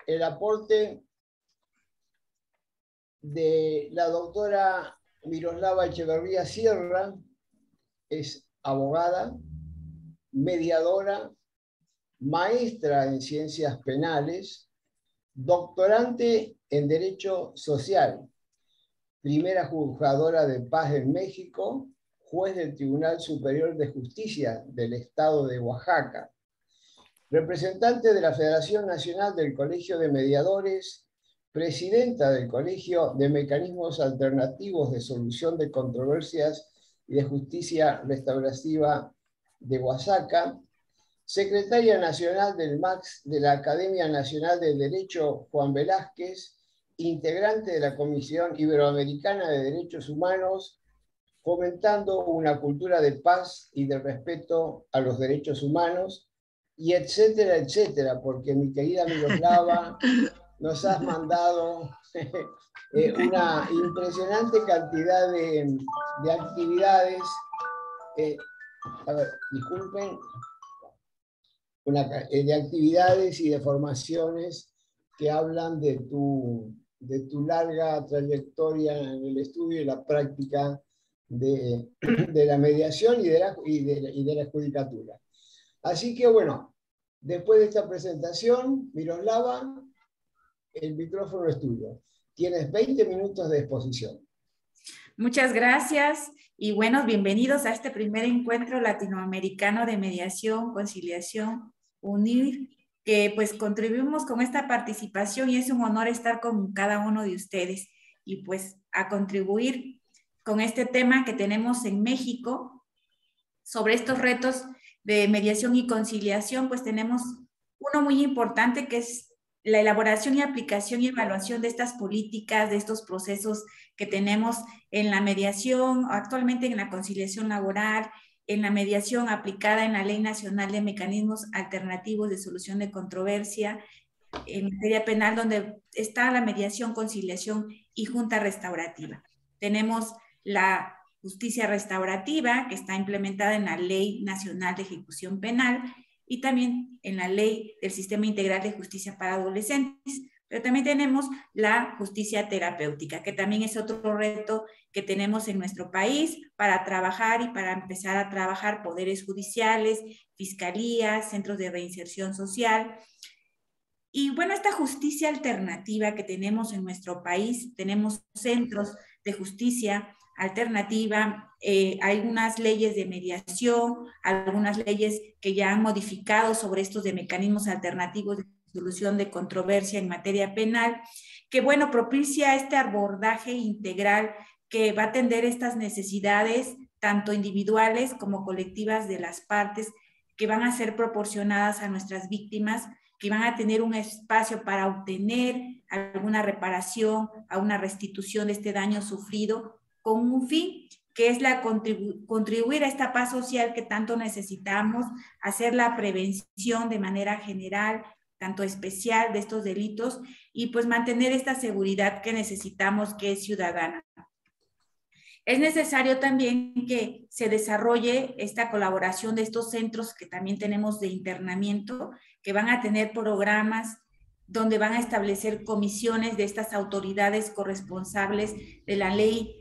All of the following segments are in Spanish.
el aporte de la doctora Miroslava Echeverría Sierra. Es abogada, mediadora, maestra en ciencias penales, doctorante en Derecho Social, primera juzgadora de paz en México, juez del Tribunal Superior de Justicia del Estado de Oaxaca, representante de la Federación Nacional del Colegio de Mediadores, presidenta del Colegio de Mecanismos Alternativos de Solución de Controversias y de Justicia Restaurativa de Oaxaca, secretaria nacional del MAX de la Academia Nacional de Derecho Juan Velázquez, integrante de la Comisión Iberoamericana de Derechos Humanos, fomentando una cultura de paz y de respeto a los derechos humanos, y etcétera, etcétera, porque mi querida Miroslava nos has mandado una impresionante cantidad de actividades. A ver, disculpen, de actividades y de formaciones que hablan de tu larga trayectoria en el estudio y la práctica de la mediación y de la judicatura. Así que bueno, después de esta presentación, Miroslava, el micrófono es tuyo. Tienes 20 minutos de exposición. Muchas gracias y buenos bienvenidos a este primer encuentro latinoamericano de mediación, conciliación, UNIR, que pues contribuimos con esta participación y es un honor estar con cada uno de ustedes y pues a contribuir con este tema que tenemos en México sobre estos retos de mediación y conciliación. Pues tenemos uno muy importante que es la elaboración y aplicación y evaluación de estas políticas, de estos procesos que tenemos en la mediación, actualmente en la conciliación laboral, en la mediación aplicada en la Ley Nacional de Mecanismos Alternativos de Solución de Controversia, en materia penal, donde está la mediación, conciliación y junta restaurativa. Tenemos la justicia restaurativa, que está implementada en la Ley Nacional de Ejecución Penal, y también en la Ley del Sistema Integral de Justicia para Adolescentes. Pero también tenemos la justicia terapéutica, que también es otro reto que tenemos en nuestro país para trabajar y para empezar a trabajar poderes judiciales, fiscalías, centros de reinserción social. Y bueno, esta justicia alternativa que tenemos en nuestro país, tenemos centros de justicia alternativa, hay unas leyes de mediación, algunas leyes que ya han modificado sobre estos de mecanismos alternativos de solución de controversia en materia penal, que bueno, propicia este abordaje integral que va a atender estas necesidades, tanto individuales como colectivas de las partes, que van a ser proporcionadas a nuestras víctimas, que van a tener un espacio para obtener alguna reparación, a una restitución de este daño sufrido, con un fin que es la contribuir a esta paz social que tanto necesitamos, hacer la prevención de manera general, tanto especial de estos delitos, y pues mantener esta seguridad que necesitamos, que es ciudadana. Es necesario también que se desarrolle esta colaboración de estos centros que también tenemos de internamiento, que van a tener programas donde van a establecer comisiones de estas autoridades corresponsables de la ley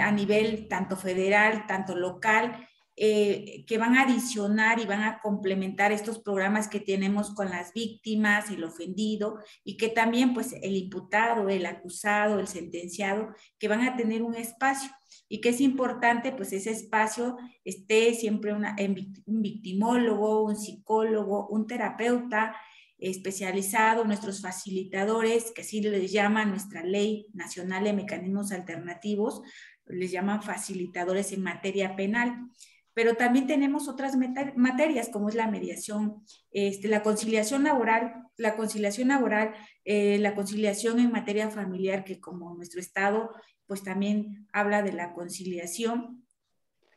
a nivel tanto federal, tanto local, que van a adicionar y van a complementar estos programas que tenemos con las víctimas, el ofendido, y que también pues el imputado, el acusado, el sentenciado, que van a tener un espacio. Y que es importante, pues ese espacio esté siempre un victimólogo, un psicólogo, un terapeuta especializado, nuestros facilitadores, que así les llama nuestra Ley Nacional de Mecanismos Alternativos, les llaman facilitadores en materia penal. Pero también tenemos otras materias, como es la mediación, la conciliación laboral, la conciliación en materia familiar, que como nuestro estado pues también habla de la conciliación,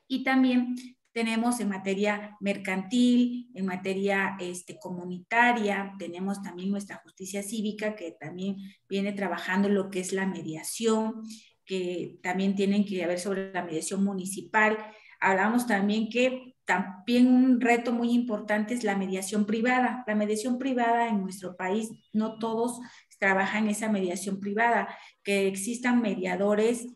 y también tenemos en materia mercantil, en materia comunitaria, tenemos también nuestra justicia cívica, que también viene trabajando en lo que es la mediación, que también tienen que ver sobre la mediación municipal. hablamos también que también un reto muy importante es la mediación privada. La mediación privada en nuestro país, no todos trabajan esa mediación privada, que existan mediadores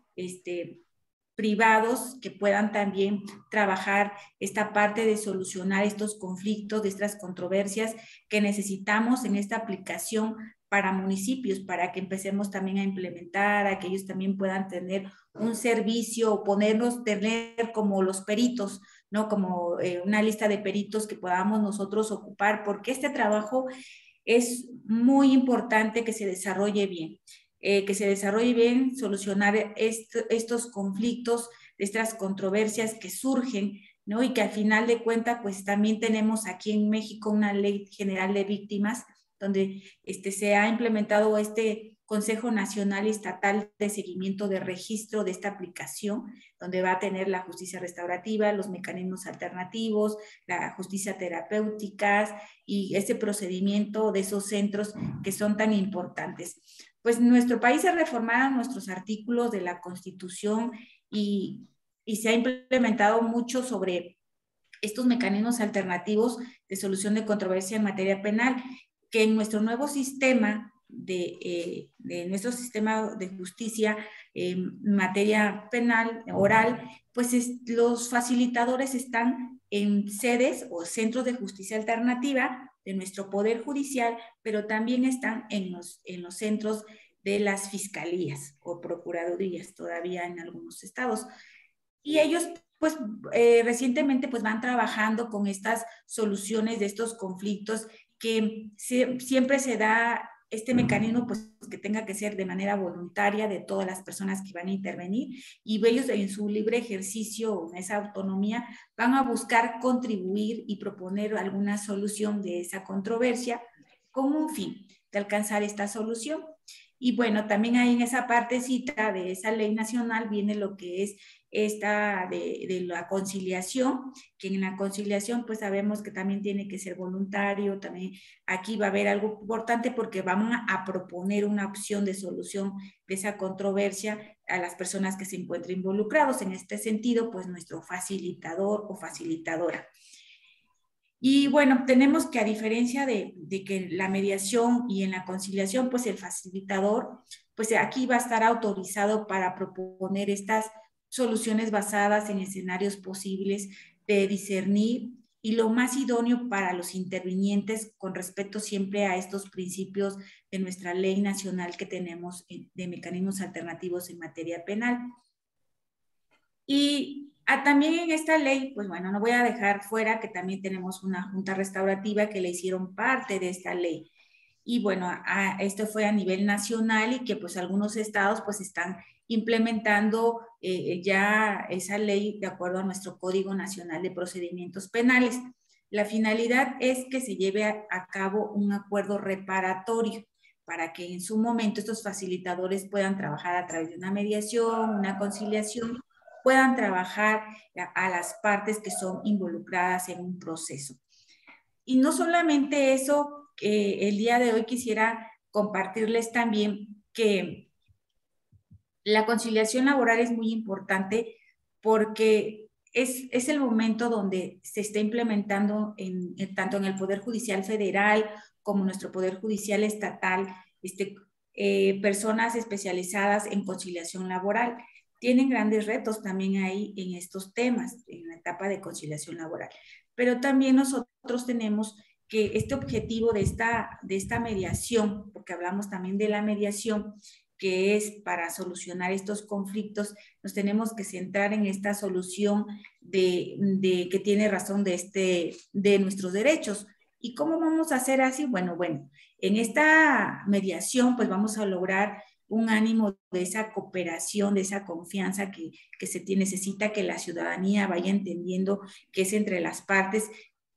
privados que puedan también trabajar esta parte de solucionar estos conflictos, de estas controversias que necesitamos en esta aplicación para municipios, para que empecemos también a implementar, a que ellos también puedan tener un servicio o tener como los peritos, ¿no? Como una lista de peritos que podamos nosotros ocupar, porque este trabajo es muy importante que se desarrolle bien, solucionar estos conflictos, estas controversias que surgen, ¿no? Y que al final de cuentas, pues también tenemos aquí en México una ley general de víctimas, donde se ha implementado este Consejo Nacional y Estatal de Seguimiento de Registro de esta aplicación, donde va a tener la justicia restaurativa, los mecanismos alternativos, la justicia terapéutica y ese procedimiento de esos centros que son tan importantes. Pues nuestro país se reformaron nuestros artículos de la Constitución y se ha implementado mucho sobre estos mecanismos alternativos de solución de controversia en materia penal, que en nuestro nuevo sistema de nuestro sistema de justicia en materia penal oral, pues los facilitadores están en sedes o centros de justicia alternativa de nuestro Poder Judicial, pero también están en los centros de las fiscalías o procuradurías todavía en algunos estados. Y ellos pues recientemente pues van trabajando con estas soluciones de estos conflictos que siempre se da este mecanismo pues que tenga que ser de manera voluntaria de todas las personas que van a intervenir y ellos en su libre ejercicio, en esa autonomía, van a buscar contribuir y proponer alguna solución de esa controversia con un fin de alcanzar esta solución. Y bueno, también ahí en esa partecita de esa ley nacional viene lo que es esta de la conciliación, que en la conciliación pues sabemos que también tiene que ser voluntario, también aquí va a haber algo importante porque vamos a proponer una opción de solución de esa controversia a las personas que se encuentren involucrados. En este sentido, pues nuestro facilitador o facilitadora. Y bueno, tenemos que a diferencia de que la mediación y en la conciliación, pues el facilitador, pues aquí va a estar autorizado para proponer estas soluciones basadas en escenarios posibles de discernir y lo más idóneo para los intervinientes con respecto siempre a estos principios de nuestra ley nacional que tenemos de mecanismos alternativos en materia penal. Y también en esta ley, pues bueno, no voy a dejar fuera que también tenemos una junta restaurativa que le hicieron parte de esta ley. Y bueno, esto fue a nivel nacional y que pues algunos estados pues están implementando ya esa ley de acuerdo a nuestro Código Nacional de Procedimientos Penales. La finalidad es que se lleve a cabo un acuerdo reparatorio para que en su momento estos facilitadores puedan trabajar a través de una mediación, una conciliación, puedan trabajar a las partes que son involucradas en un proceso. Y no solamente eso, el día de hoy quisiera compartirles también que la conciliación laboral es muy importante porque es el momento donde se está implementando tanto en el Poder Judicial Federal como nuestro Poder Judicial Estatal, personas especializadas en conciliación laboral. Tienen grandes retos también ahí en estos temas, en la etapa de conciliación laboral. Pero también nosotros tenemos que este objetivo de esta mediación, porque hablamos también de la mediación, que es para solucionar estos conflictos, nos tenemos que centrar en esta solución de que tiene razón de nuestros derechos. ¿Y cómo vamos a hacer así? Bueno, en esta mediación pues vamos a lograr un ánimo de esa cooperación, de esa confianza que necesita que la ciudadanía vaya entendiendo que es entre las partes,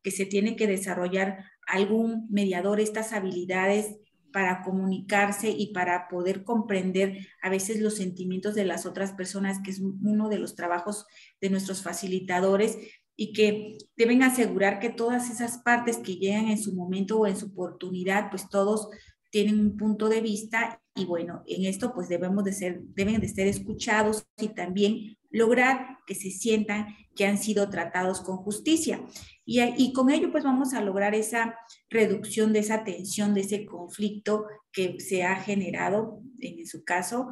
que se tiene que desarrollar algún mediador estas habilidades para comunicarse y para poder comprender a veces los sentimientos de las otras personas, que es uno de los trabajos de nuestros facilitadores, y que deben asegurar que todas esas partes que llegan en su momento o en su oportunidad, pues todos tienen un punto de vista y bueno, en esto pues deben de ser escuchados y también lograr que se sientan que han sido tratados con justicia. Y con ello pues vamos a lograr esa reducción de esa tensión, de ese conflicto que se ha generado, en su caso,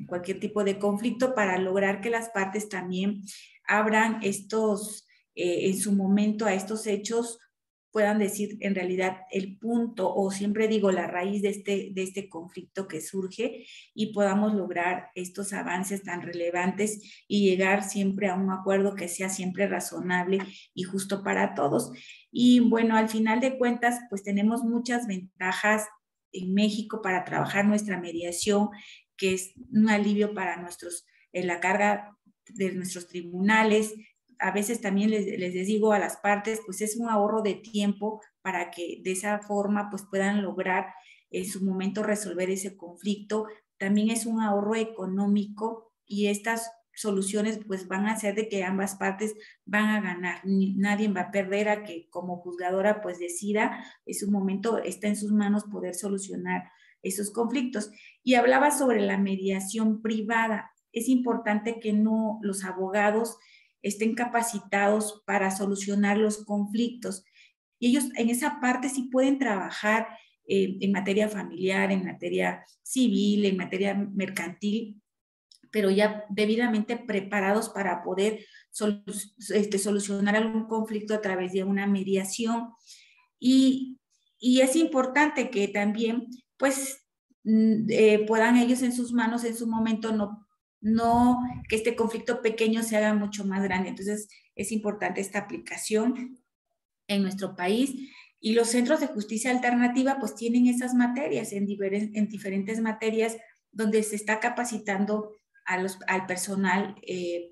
cualquier tipo de conflicto, para lograr que las partes también abran estos, en su momento, a estos hechos, puedan decir en realidad el punto, o siempre digo la raíz de este conflicto que surge, y podamos lograr estos avances tan relevantes y llegar siempre a un acuerdo que sea siempre razonable y justo para todos. Y bueno, al final de cuentas, pues tenemos muchas ventajas en México para trabajar nuestra mediación, que es un alivio para la carga de nuestros tribunales. A veces también les digo a las partes, pues es un ahorro de tiempo para que de esa forma pues puedan lograr en su momento resolver ese conflicto. También es un ahorro económico, y estas soluciones pues van a hacer de que ambas partes van a ganar. Nadie va a perder, a que como juzgadora pues decida, en su momento está en sus manos poder solucionar esos conflictos. Y hablaba sobre la mediación privada. Es importante que los abogados estén capacitados para solucionar los conflictos. Y ellos en esa parte sí pueden trabajar en materia familiar, en materia civil, en materia mercantil, pero ya debidamente preparados para poder solucionar algún conflicto a través de una mediación. Y es importante que también, pues, puedan ellos en sus manos, en su momento, no que este conflicto pequeño se haga mucho más grande. Entonces, es importante esta aplicación en nuestro país. Y los centros de justicia alternativa, pues, tienen esas materias, en diferentes materias, donde se está capacitando al personal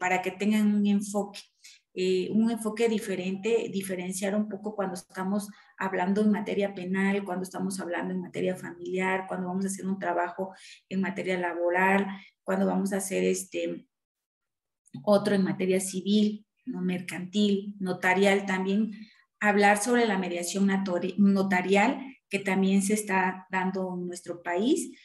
para que tengan un enfoque diferente, diferenciar un poco cuando estamos hablando en materia penal, cuando estamos hablando en materia familiar, cuando vamos a hacer un trabajo en materia laboral, cuando vamos a hacer otro en materia civil, no mercantil, notarial también. Hablar sobre la mediación notarial, que también se está dando en nuestro país.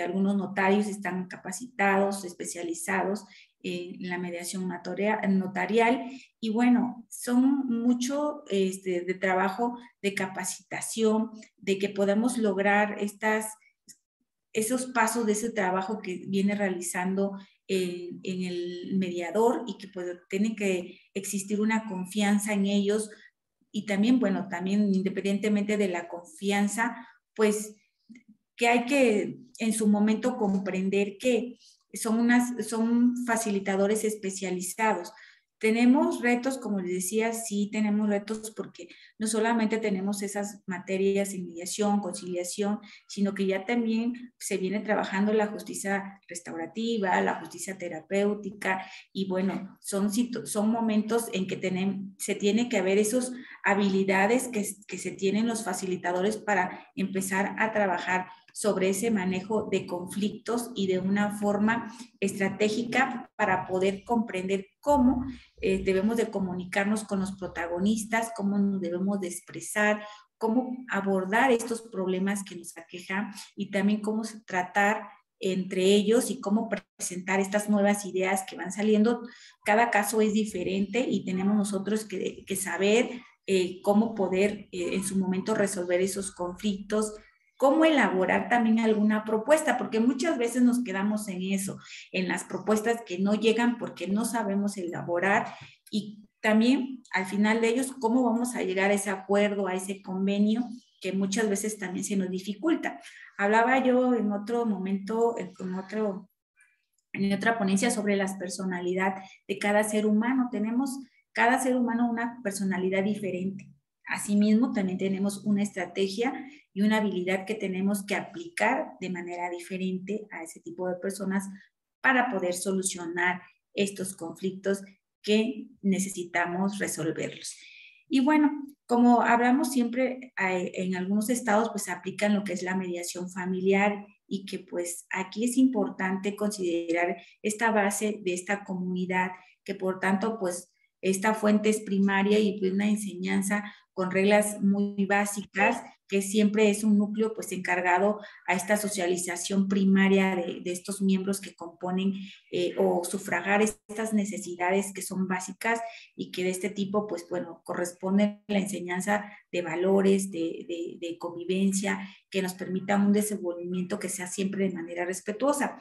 Algunos notarios están capacitados, especializados en la mediación notarial, y bueno, son mucho de trabajo de capacitación, de que podemos lograr esos pasos de ese trabajo que viene realizando en el mediador, y que pues tiene que existir una confianza en ellos. Y también, bueno, también independientemente de la confianza, pues que hay que en su momento comprender que son facilitadores especializados. Tenemos retos, como les decía, sí tenemos retos, porque no solamente tenemos esas materias en mediación, conciliación, sino que ya también se viene trabajando la justicia restaurativa, la justicia terapéutica, y bueno, son momentos en que se tiene que haber esas habilidades que se tienen los facilitadores para empezar a trabajar sobre ese manejo de conflictos, y de una forma estratégica para poder comprender cómo debemos de comunicarnos con los protagonistas, cómo nos debemos de expresar, cómo abordar estos problemas que nos aquejan, y también cómo tratar entre ellos, y cómo presentar estas nuevas ideas que van saliendo. Cada caso es diferente, y tenemos nosotros que saber cómo poder en su momento resolver esos conflictos, cómo elaborar también alguna propuesta, porque muchas veces nos quedamos en eso, en las propuestas que no llegan porque no sabemos elaborar. Y también al final de ellos, cómo vamos a llegar a ese acuerdo, a ese convenio, que muchas veces también se nos dificulta. Hablaba yo en otro momento, en otra ponencia, sobre la personalidad de cada ser humano. Tenemos cada ser humano una personalidad diferente. Asimismo, también tenemos una estrategia y una habilidad que tenemos que aplicar de manera diferente a ese tipo de personas, para poder solucionar estos conflictos que necesitamos resolverlos. Y bueno, como hablamos siempre, en algunos estados pues aplican lo que es la mediación familiar, y que pues aquí es importante considerar esta base de esta comunidad, que por tanto pues esta fuente es primaria, y pues una enseñanza con reglas muy básicas, que siempre es un núcleo pues encargado a esta socialización primaria de estos miembros que componen o sufragar estas necesidades que son básicas y que de este tipo pues bueno, corresponde la enseñanza de valores, de convivencia, que nos permitan un desenvolvimiento que sea siempre de manera respetuosa.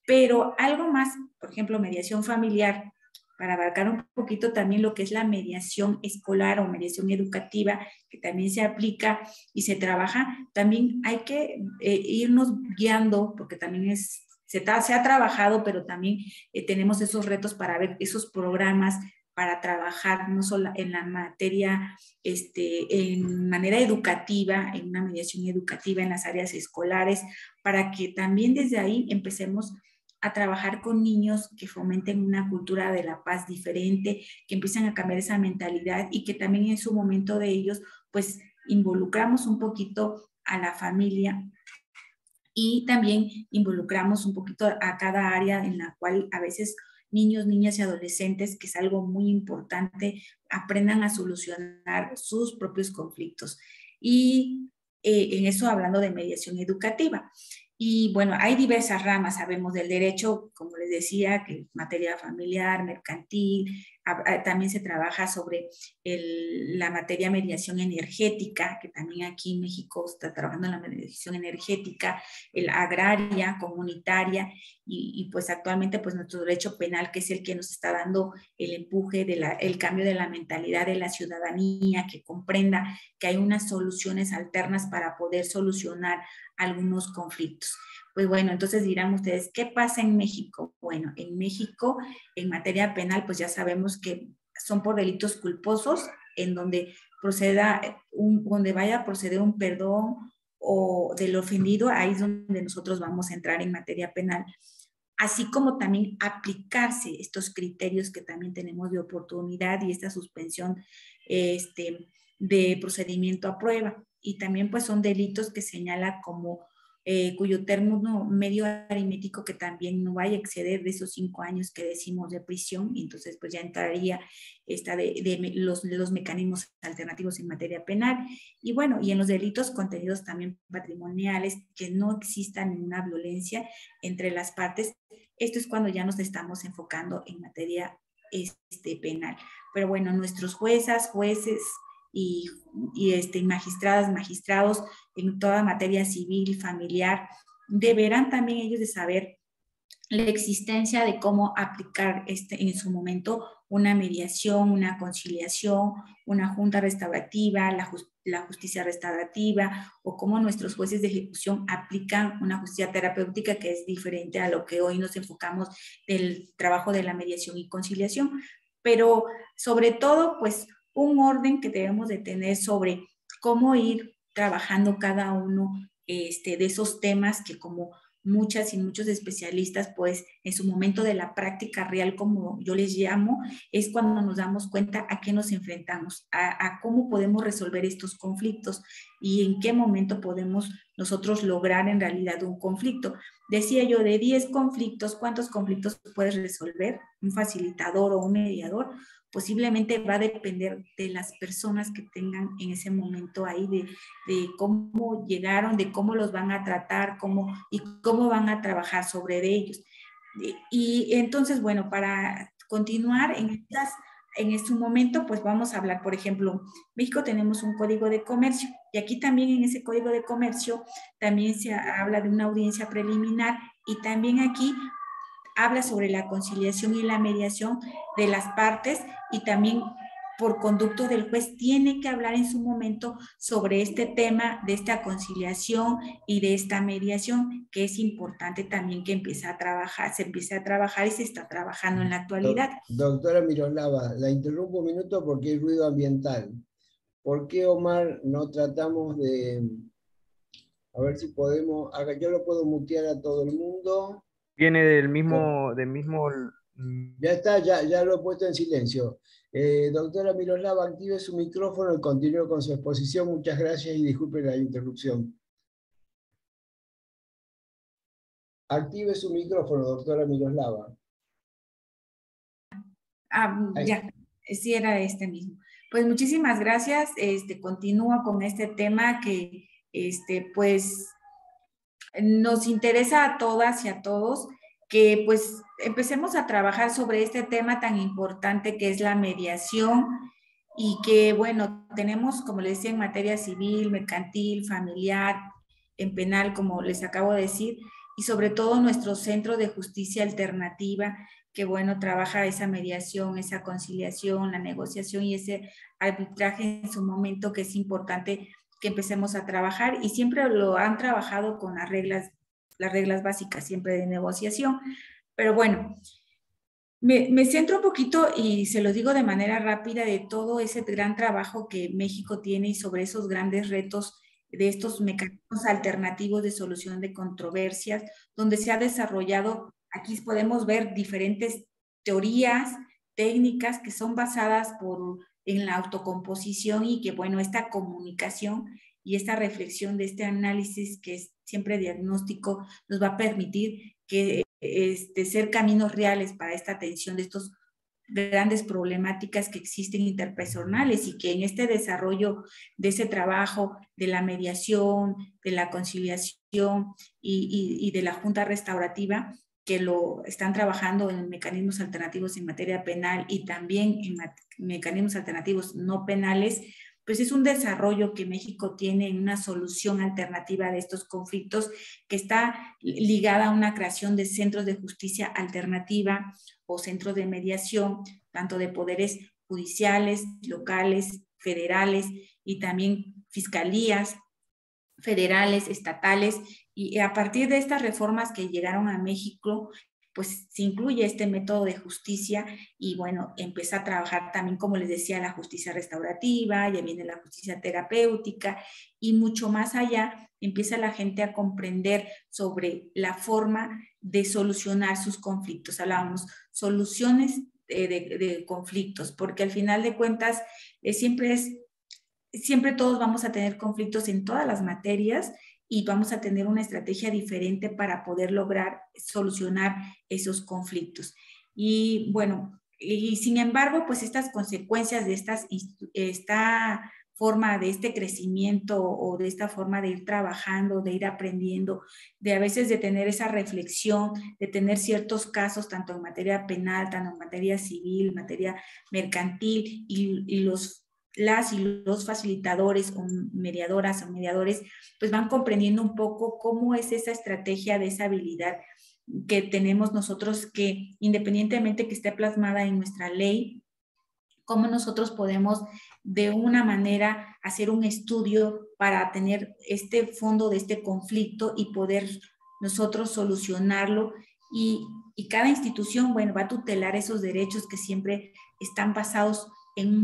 Pero algo más, por ejemplo, mediación familiar, para abarcar un poquito también lo que es la mediación escolar o mediación educativa, que también se aplica y se trabaja, también hay que irnos guiando, porque también se ha trabajado, pero también tenemos esos retos para ver esos programas para trabajar no solo en la materia, en manera educativa, en una mediación educativa en las áreas escolares, para que también desde ahí empecemos a trabajar con niños que fomenten una cultura de la paz diferente, que empiecen a cambiar esa mentalidad y que también en su momento de ellos, pues involucramos un poquito a la familia y también involucramos un poquito a cada área en la cual a veces niños, niñas y adolescentes, que es algo muy importante, aprendan a solucionar sus propios conflictos. Y en eso hablando de mediación educativa. Y bueno, hay diversas ramas, sabemos del derecho, como les decía, que materia familiar, mercantil, también se trabaja sobre la materia mediación energética, que también aquí en México está trabajando en la mediación energética, el agraria, comunitaria, y pues actualmente pues nuestro derecho penal, que es el que nos está dando el empuje, el cambio de la mentalidad de la ciudadanía, que comprenda que hay unas soluciones alternas para poder solucionar algunos conflictos. Pues bueno, entonces dirán ustedes, ¿qué pasa en México? Bueno, en México, en materia penal, pues ya sabemos que son por delitos culposos, en donde donde vaya a proceder un perdón o del ofendido, ahí es donde nosotros vamos a entrar en materia penal, así como también aplicarse estos criterios que también tenemos de oportunidad y esta suspensión de procedimiento a prueba. Y también pues son delitos que señala como cuyo término medio aritmético que también no vaya a exceder de esos 5 años que decimos de prisión, y entonces pues ya entraría los mecanismos alternativos en materia penal. Y bueno, y en los delitos contenidos también patrimoniales, que no exista ninguna violencia entre las partes. Esto es cuando ya nos estamos enfocando en materia penal. Pero bueno, nuestros jueces y magistradas, magistrados en toda materia civil, familiar, deberán también ellos de saber la existencia de cómo aplicar en su momento una mediación, una conciliación, una junta restaurativa, la justicia restaurativa, o cómo nuestros jueces de ejecución aplican una justicia terapéutica, que es diferente a lo que hoy nos enfocamos del trabajo de la mediación y conciliación. Pero sobre todo, pues un orden que debemos de tener sobre cómo ir trabajando cada uno de esos temas que, como muchas y muchos especialistas, pues en su momento de la práctica real, como yo les llamo, es cuando nos damos cuenta a qué nos enfrentamos, a cómo podemos resolver estos conflictos y en qué momento podemos nosotros lograr en realidad un conflicto. Decía yo, de 10 conflictos, ¿cuántos conflictos puedes resolver? Un facilitador o un mediador posiblemente va a depender de las personas que tengan en ese momento ahí, de cómo llegaron, de cómo los van a tratar, y cómo van a trabajar sobre ellos. Y entonces, bueno, para continuar en este momento, pues vamos a hablar, por ejemplo, México tenemos un código de comercio, y aquí también en ese código de comercio también se habla de una audiencia preliminar, y también aquí habla sobre la conciliación y la mediación de las partes, y también por conducto del juez tiene que hablar en su momento sobre este tema de esta conciliación y de esta mediación, que es importante también que se empiece a trabajar y se está trabajando en la actualidad. Doctora Miroslava, la interrumpo un minuto porque hay ruido ambiental. ¿Por qué, Omar, no tratamos de, a ver si podemos, yo lo puedo mutear a todo el mundo? Viene del mismo. Ya está, ya lo he puesto en silencio. Doctora Miroslava, active su micrófono y continúe con su exposición. Muchas gracias y disculpe la interrupción. Active su micrófono, doctora Miroslava. Ya, sí era este mismo. Pues muchísimas gracias. Continúo con este tema que pues nos interesa a todas y a todos, que pues empecemos a trabajar sobre este tema tan importante que es la mediación y que bueno, tenemos, como les decía, en materia civil, mercantil, familiar, en penal, como les acabo de decir, y sobre todo nuestro Centro de Justicia Alternativa, que bueno, trabaja esa mediación, esa conciliación, la negociación y ese arbitraje en su momento, que es importante que empecemos a trabajar, y siempre lo han trabajado con las reglas básicas siempre de negociación. Pero bueno, me centro un poquito y se lo digo de manera rápida de todo ese gran trabajo que México tiene y sobre esos grandes retos de estos mecanismos alternativos de solución de controversias, donde se ha desarrollado, aquí podemos ver diferentes teorías, técnicas que son basadas en la autocomposición, y que bueno, esta comunicación y esta reflexión de este análisis que es siempre diagnóstico nos va a permitir que ser caminos reales para esta atención de estos grandes problemáticas que existen interpersonales, y que en este desarrollo de ese trabajo de la mediación, de la conciliación y de la junta restaurativa, que lo están trabajando en mecanismos alternativos en materia penal y también en mecanismos alternativos no penales, pues es un desarrollo que México tiene en una solución alternativa de estos conflictos, que está ligada a una creación de centros de justicia alternativa o centros de mediación, tanto de poderes judiciales, locales, federales y también fiscalías federales, estatales, y a partir de estas reformas que llegaron a México, pues se incluye este método de justicia, y bueno, empieza a trabajar también, como les decía, la justicia restaurativa, ya viene la justicia terapéutica, y mucho más allá empieza la gente a comprender sobre la forma de solucionar sus conflictos. Hablábamos soluciones de conflictos, porque al final de cuentas siempre todos vamos a tener conflictos en todas las materias, y vamos a tener una estrategia diferente para poder lograr solucionar esos conflictos. Y bueno, y sin embargo, pues estas consecuencias de esta forma de este crecimiento, o de esta forma de ir trabajando, de ir aprendiendo, de a veces de tener esa reflexión, de tener ciertos casos, tanto en materia penal, tanto en materia civil, materia mercantil, y las y los facilitadores o mediadoras o mediadores pues van comprendiendo un poco cómo es esa estrategia de esa habilidad que tenemos nosotros, que independientemente que esté plasmada en nuestra ley, cómo nosotros podemos de una manera hacer un estudio para tener este fondo de este conflicto y poder nosotros solucionarlo, y cada institución, bueno, va a tutelar esos derechos que siempre están basados en un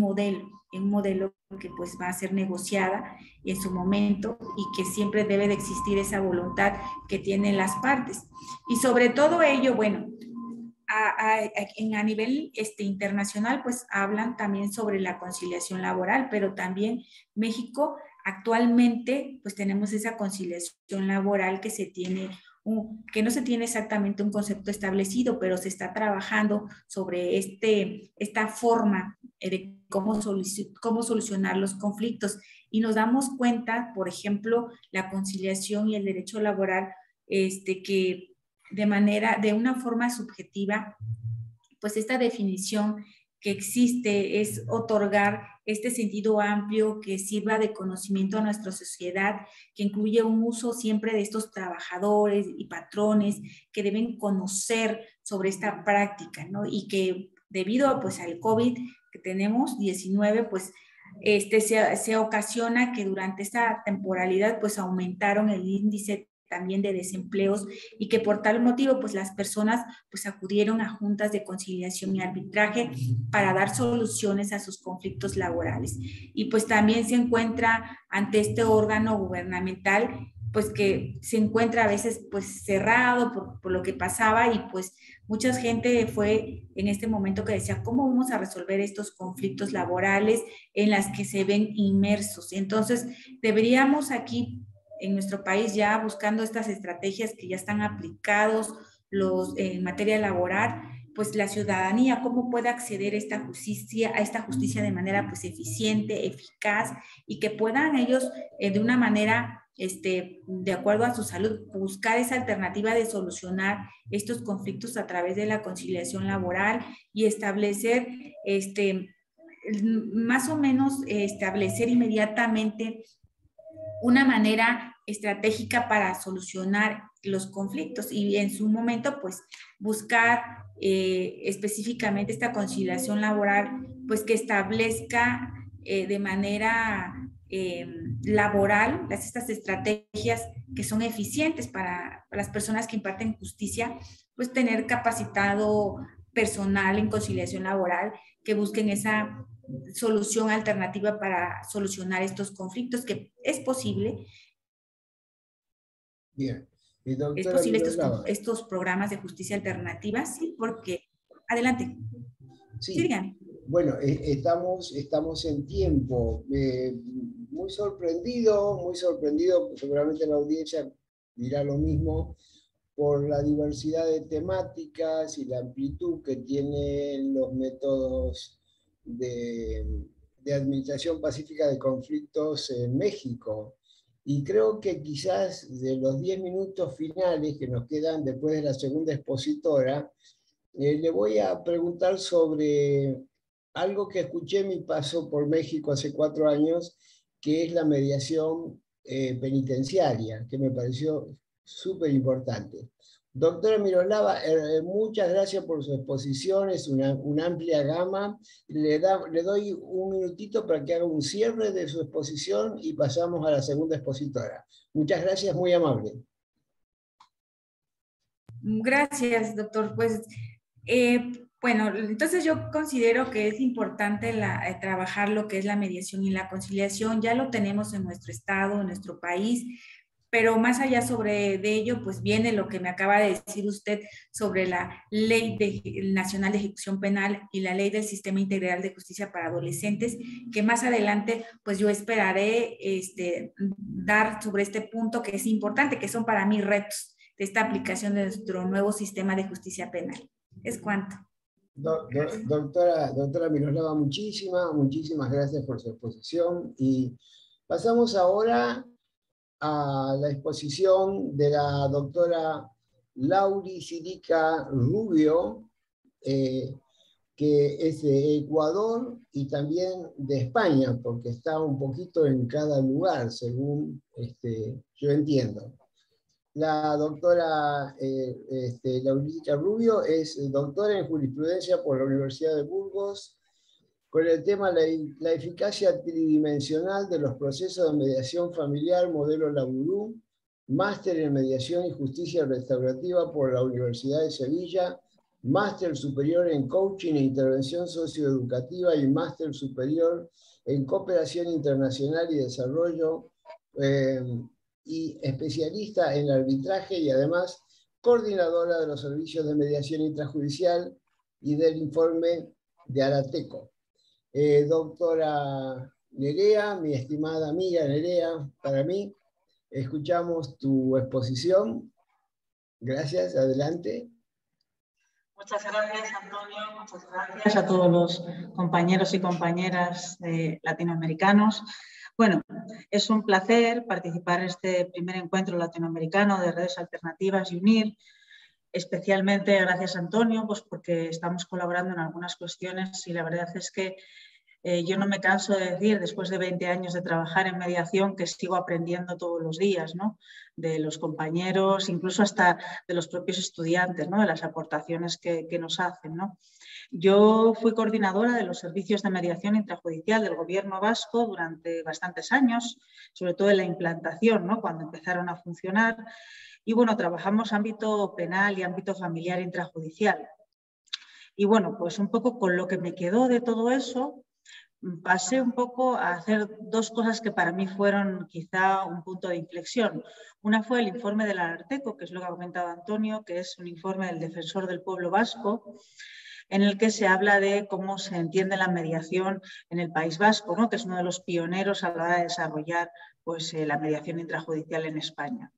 modelo que pues va a ser negociada en su momento, y que siempre debe de existir esa voluntad que tienen las partes. Y sobre todo ello, bueno, a nivel internacional, pues hablan también sobre la conciliación laboral, pero también México actualmente, pues tenemos esa conciliación laboral que que no se tiene exactamente un concepto establecido, pero se está trabajando sobre esta forma de cómo solucionar los conflictos. Y nos damos cuenta, por ejemplo, la conciliación y el derecho laboral, que de una forma subjetiva, pues esta definición que existe es otorgar este sentido amplio que sirva de conocimiento a nuestra sociedad, que incluye un uso siempre de estos trabajadores y patrones que deben conocer sobre esta práctica, ¿no? Y que debido pues al COVID que tenemos 19, pues se ocasiona que durante esta temporalidad pues aumentaron el índice también de desempleos, y que por tal motivo pues las personas pues acudieron a juntas de conciliación y arbitraje para dar soluciones a sus conflictos laborales. Y pues también se encuentra ante este órgano gubernamental pues que se encuentra a veces pues cerrado por lo que pasaba, y pues mucha gente fue en este momento que decía, ¿cómo vamos a resolver estos conflictos laborales en las que se ven inmersos? Entonces deberíamos aquí en nuestro país ya buscando estas estrategias que ya están aplicados en materia laboral, pues la ciudadanía, cómo puede acceder a esta justicia de manera pues eficiente, eficaz, y que puedan ellos de una manera de acuerdo a su salud, buscar esa alternativa de solucionar estos conflictos a través de la conciliación laboral y establecer más o menos establecer inmediatamente una manera estratégica para solucionar los conflictos y en su momento pues buscar específicamente esta conciliación laboral pues que establezca de manera laboral estas estrategias que son eficientes para las personas que imparten justicia, pues tener capacitado personal en conciliación laboral que busquen esa solución alternativa para solucionar estos conflictos, que es posible. Bien. Y Es doctora posible estos programas de justicia alternativa, sí, porque... Adelante. Sí, sí, digan. Bueno, estamos en tiempo. Muy sorprendido, seguramente la audiencia dirá lo mismo, por la diversidad de temáticas y la amplitud que tienen los métodos de administración pacífica de conflictos en México. Y creo que quizás de los 10 minutos finales que nos quedan después de la segunda expositora, le voy a preguntar sobre algo que escuché en mi paso por México hace 4 años, que es la mediación penitenciaria, que me pareció súper importante. Doctora Miroslava, muchas gracias por su exposición, es una amplia gama. Le doy un minutito para que haga un cierre de su exposición y pasamos a la segunda expositora. Muchas gracias, muy amable. Gracias, doctor. Pues, bueno, entonces yo considero que es importante trabajar lo que es la mediación y la conciliación. Ya lo tenemos en nuestro estado, en nuestro país, pero más allá de ello, pues viene lo que me acaba de decir usted sobre la Ley Nacional de Ejecución Penal y la Ley del Sistema Integral de Justicia para Adolescentes, que más adelante, pues yo esperaré dar sobre este punto que es importante, que son para mí retos de esta aplicación de nuestro nuevo sistema de justicia penal. Es cuanto. Doctora Miroslava, muchísimas gracias por su exposición y pasamos ahora a la exposición de la doctora Lauri Sirica Rubio, que es de Ecuador y también de España, porque está un poquito en cada lugar, según yo entiendo. La doctora Laurita Rubio es doctora en jurisprudencia por la Universidad de Burgos, con el tema la eficacia tridimensional de los procesos de mediación familiar, modelo Laburú, máster en mediación y justicia restaurativa por la Universidad de Sevilla, máster superior en coaching e intervención socioeducativa y máster superior en cooperación internacional y desarrollo, y especialista en arbitraje y además coordinadora de los servicios de mediación intrajudicial y del informe de Arateco. Doctora Nerea, mi estimada amiga Nerea, para mí, escuchamos tu exposición. Gracias, adelante. Muchas gracias, Antonio. Muchas gracias a todos los compañeros y compañeras latinoamericanos. Bueno, es un placer participar en este primer encuentro latinoamericano de redes alternativas y UNIR. Especialmente gracias, Antonio, pues porque estamos colaborando en algunas cuestiones y la verdad es que yo no me canso de decir, después de 20 años de trabajar en mediación, que sigo aprendiendo todos los días, ¿no? De los compañeros, incluso hasta de los propios estudiantes, ¿no? De las aportaciones que nos hacen, ¿no? Yo fui coordinadora de los servicios de mediación intrajudicial del Gobierno vasco durante bastantes años, sobre todo en la implantación, ¿no? Cuando empezaron a funcionar. Y bueno, trabajamos ámbito penal y ámbito familiar intrajudicial. Y bueno, pues un poco con lo que me quedó de todo eso, pasé un poco a hacer dos cosas que para mí fueron quizá un punto de inflexión. Una fue el informe del Ararteko, que es lo que ha comentado Antonio, que es un informe del Defensor del Pueblo Vasco, en el que se habla de cómo se entiende la mediación en el País Vasco, ¿no? Que es uno de los pioneros a la hora de desarrollar pues, la mediación intrajudicial en España.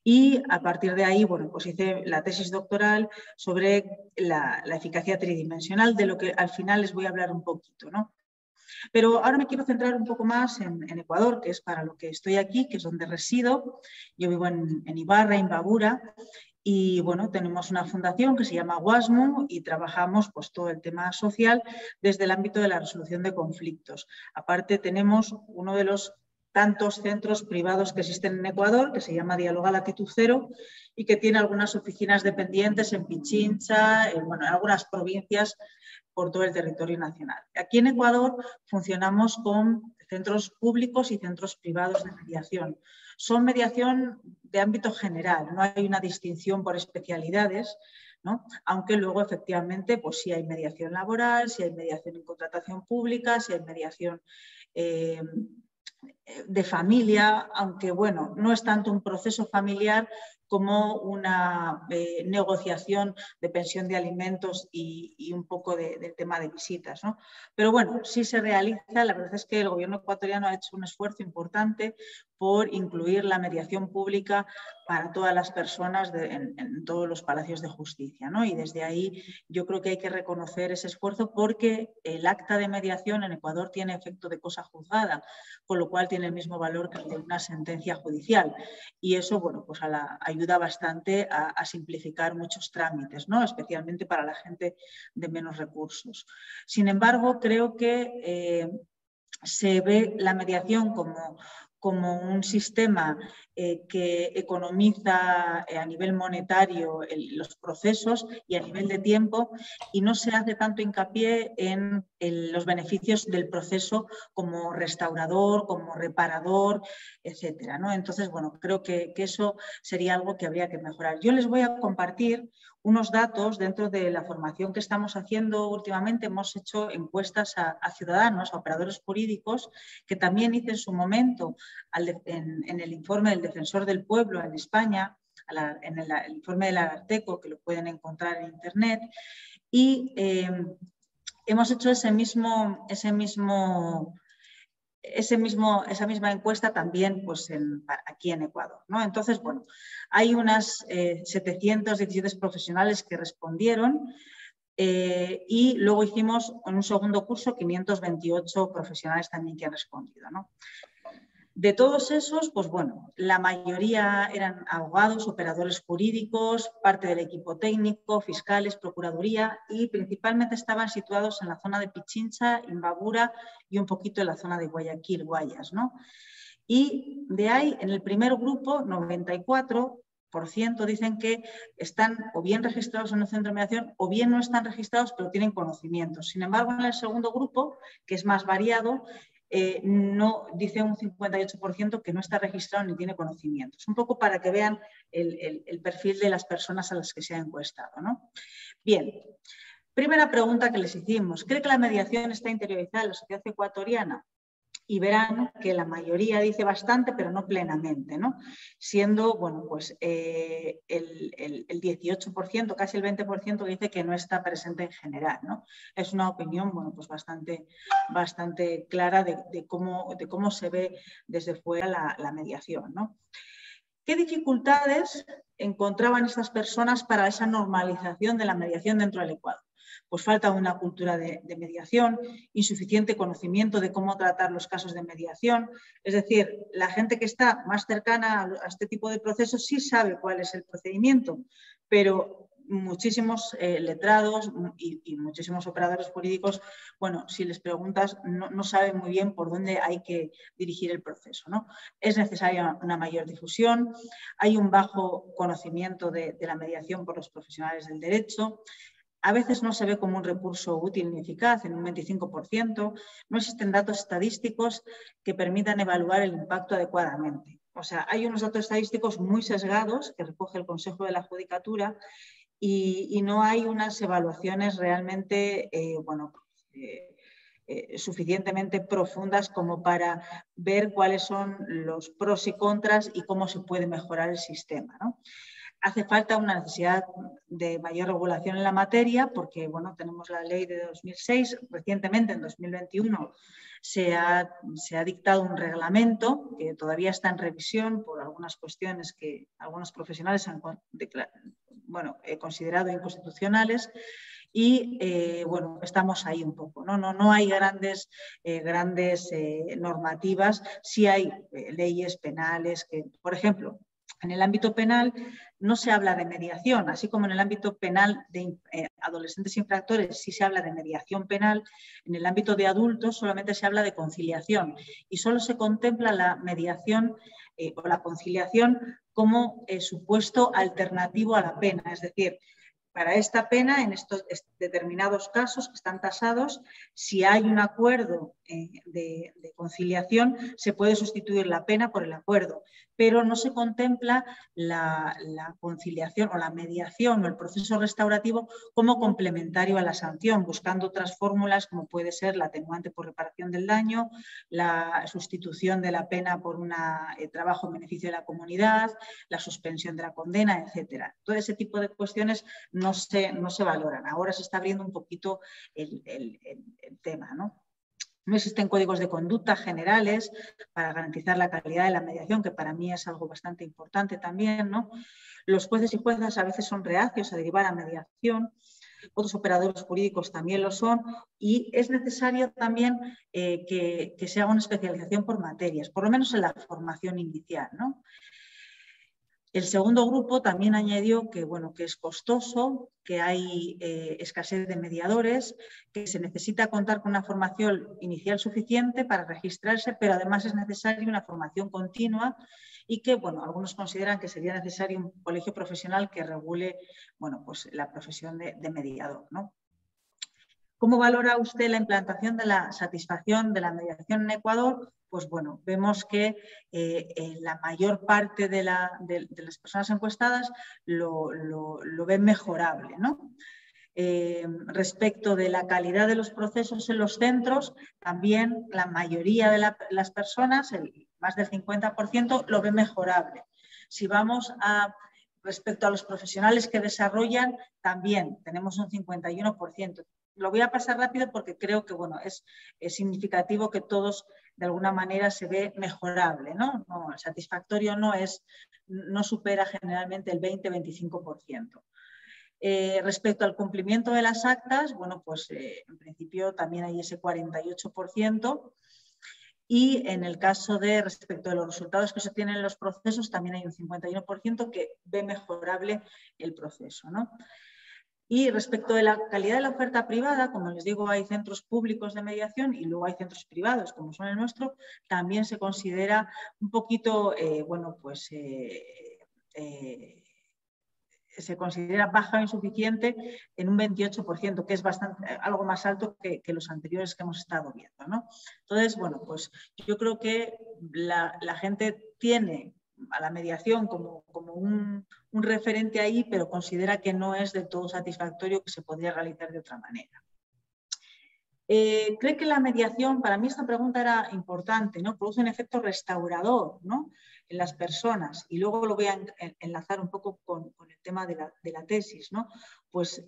Y a partir de ahí, bueno, pues hice la tesis doctoral sobre la eficacia tridimensional, de lo que al final les voy a hablar un poquito, ¿no? Pero ahora me quiero centrar un poco más en Ecuador, que es para lo que estoy aquí, que es donde resido. Yo vivo en Ibarra, Imbabura, y bueno, tenemos una fundación que se llama WASMU y trabajamos pues todo el tema social desde el ámbito de la resolución de conflictos. Aparte tenemos uno de los tantos centros privados que existen en Ecuador, que se llama Dialoga Latitud Cero y que tiene algunas oficinas dependientes en Pichincha, en algunas provincias por todo el territorio nacional. Aquí en Ecuador funcionamos con centros públicos y centros privados de mediación. Son mediación de ámbito general, no hay una distinción por especialidades, ¿no? Aunque luego efectivamente pues sí hay mediación laboral, sí hay mediación en contratación pública, sí hay mediación de familia, aunque bueno, no es tanto un proceso familiar como una negociación de pensión de alimentos y un poco del tema de visitas, ¿no? Pero bueno, sí se realiza, la verdad es que el gobierno ecuatoriano ha hecho un esfuerzo importante por incluir la mediación pública para todas las personas en todos los palacios de justicia, ¿no? Y desde ahí yo creo que hay que reconocer ese esfuerzo porque el acta de mediación en Ecuador tiene efecto de cosa juzgada, con lo cual tiene el mismo valor que el de una sentencia judicial. Y eso, bueno, pues ayuda bastante a simplificar muchos trámites, ¿no? Especialmente para la gente de menos recursos. Sin embargo, creo que se ve la mediación como un sistema que economiza a nivel monetario los procesos y a nivel de tiempo y no se hace tanto hincapié en los beneficios del proceso como restaurador, como reparador, etcétera, ¿no? Entonces, bueno, creo que eso sería algo que habría que mejorar. Yo les voy a compartir unos datos dentro de la formación que estamos haciendo últimamente. Hemos hecho encuestas a ciudadanos, a operadores jurídicos, que también hice en su momento en el informe del Defensor del Pueblo en España, en el informe del Ararteko, que lo pueden encontrar en internet, y hemos hecho esa misma encuesta también pues aquí en Ecuador, ¿no? Entonces, bueno, hay unas 717 profesionales que respondieron y luego hicimos en un segundo curso 528 profesionales también que han respondido, ¿no? De todos esos, pues bueno, la mayoría eran abogados, operadores jurídicos, parte del equipo técnico, fiscales, procuraduría y principalmente estaban situados en la zona de Pichincha, Imbabura y un poquito en la zona de Guayaquil, Guayas, ¿no? Y de ahí, en el primer grupo, 94% dicen que están o bien registrados en un centro de mediación o bien no están registrados pero tienen conocimientos. Sin embargo, en el segundo grupo, que es más variado, no, dice un 58% que no está registrado ni tiene conocimientos. Un poco para que vean el perfil de las personas a las que se ha encuestado, ¿no? Bien, primera pregunta que les hicimos. ¿Cree que la mediación está interiorizada en la sociedad ecuatoriana? Y verán que la mayoría dice bastante, pero no plenamente, ¿no? Siendo, bueno, pues el 18%, casi el 20% dice que no está presente en general, ¿no? Es una opinión, bueno, pues bastante clara de cómo se ve desde fuera la mediación, ¿no? ¿Qué dificultades encontraban estas personas para esa normalización de la mediación dentro del Ecuador? Pues falta una cultura de mediación, insuficiente conocimiento de cómo tratar los casos de mediación. Es decir, la gente que está más cercana a este tipo de procesos sí sabe cuál es el procedimiento, pero muchísimos letrados y muchísimos operadores jurídicos, bueno, si les preguntas, no saben muy bien por dónde hay que dirigir el proceso, ¿no? Es necesaria una mayor difusión, hay un bajo conocimiento de la mediación por los profesionales del derecho. A veces no se ve como un recurso útil ni eficaz, en un 25%. No existen datos estadísticos que permitan evaluar el impacto adecuadamente. O sea, hay unos datos estadísticos muy sesgados que recoge el Consejo de la Judicatura y no hay unas evaluaciones realmente, suficientemente profundas como para ver cuáles son los pros y contras y cómo se puede mejorar el sistema, ¿no? hace falta una necesidad de mayor regulación en la materia porque, bueno, tenemos la ley de 2006, recientemente en 2021 se ha dictado un reglamento que todavía está en revisión por algunas cuestiones que algunos profesionales han considerado inconstitucionales. Y bueno, estamos ahí un poco, ¿no? No hay grandes normativas, sí hay leyes penales que, por ejemplo, en el ámbito penal no se habla de mediación, así como en el ámbito penal de adolescentes infractores sí se habla de mediación penal, en el ámbito de adultos solamente se habla de conciliación y solo se contempla la mediación o la conciliación como supuesto alternativo a la pena, es decir, para esta pena, en estos determinados casos que están tasados, si hay un acuerdo de conciliación, se puede sustituir la pena por el acuerdo, pero no se contempla la conciliación o la mediación o el proceso restaurativo como complementario a la sanción, buscando otras fórmulas como puede ser la atenuante por reparación del daño, la sustitución de la pena por un trabajo en beneficio de la comunidad, la suspensión de la condena, etc. Todo ese tipo de cuestiones no se valoran. Ahora se está abriendo un poquito el tema, ¿no? No existen códigos de conducta generales para garantizar la calidad de la mediación, que para mí es algo bastante importante también, ¿no? Los jueces y juezas a veces son reacios a derivar a mediación, otros operadores jurídicos también lo son, y es necesario también que se haga una especialización por materias, por lo menos en la formación inicial, ¿no? El segundo grupo también añadió que, bueno, que es costoso, que hay escasez de mediadores, que se necesita contar con una formación inicial suficiente para registrarse, pero además es necesaria una formación continua y que, bueno, algunos consideran que sería necesario un colegio profesional que regule, bueno, pues la profesión de mediador, ¿no? ¿Cómo valora usted la implantación de la satisfacción de la mediación en Ecuador? Pues bueno, vemos que la mayor parte de las personas encuestadas lo ven mejorable, ¿no? Respecto de la calidad de los procesos en los centros, también la mayoría de las personas, más del 50%, lo ven mejorable. Si vamos respecto a los profesionales que desarrollan, también tenemos un 51%. Lo voy a pasar rápido porque creo que, bueno, es significativo que todos de alguna manera se ve mejorable, ¿no? El satisfactorio no supera generalmente el 20-25%. Respecto al cumplimiento de las actas, bueno, pues en principio también hay ese 48%. Y en el caso de respecto de los resultados que se obtienen en los procesos, también hay un 51% que ve mejorable el proceso, ¿no? Y respecto de la calidad de la oferta privada, como les digo, hay centros públicos de mediación y luego hay centros privados, como son el nuestro, también se considera un poquito, bueno, pues se considera baja o insuficiente en un 28%, que es algo más alto que los anteriores que hemos estado viendo, ¿no? Entonces, bueno, pues yo creo que la gente tiene a la mediación como un referente ahí, pero considera que no es del todo satisfactorio, que se podría realizar de otra manera. ¿Cree que la mediación, para mí esta pregunta era importante, ¿no? Produce un efecto restaurador, ¿no?, en las personas? Y luego lo voy a enlazar un poco con el tema de la tesis, ¿no? Pues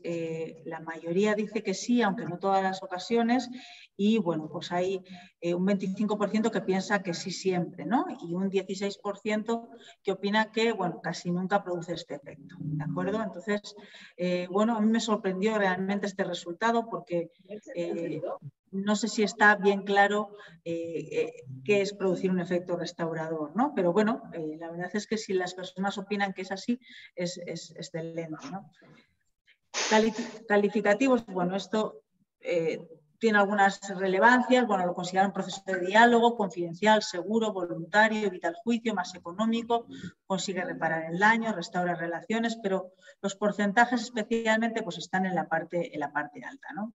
la mayoría dice que sí, aunque no todas las ocasiones, y bueno, pues hay un 25% que piensa que sí siempre, ¿no? Y un 16% que opina que, bueno, casi nunca produce este efecto, ¿de acuerdo? Entonces, bueno, a mí me sorprendió realmente este resultado porque no sé si está bien claro qué es producir un efecto restaurador, ¿no? Pero bueno, la verdad es que si las personas opinan que es así, es excelente, ¿no? Calificativos, bueno, esto tiene algunas relevancias, bueno, lo consideran un proceso de diálogo, confidencial, seguro, voluntario, evita el juicio, más económico, consigue reparar el daño, restaura relaciones, pero los porcentajes especialmente pues están en la parte alta, ¿no?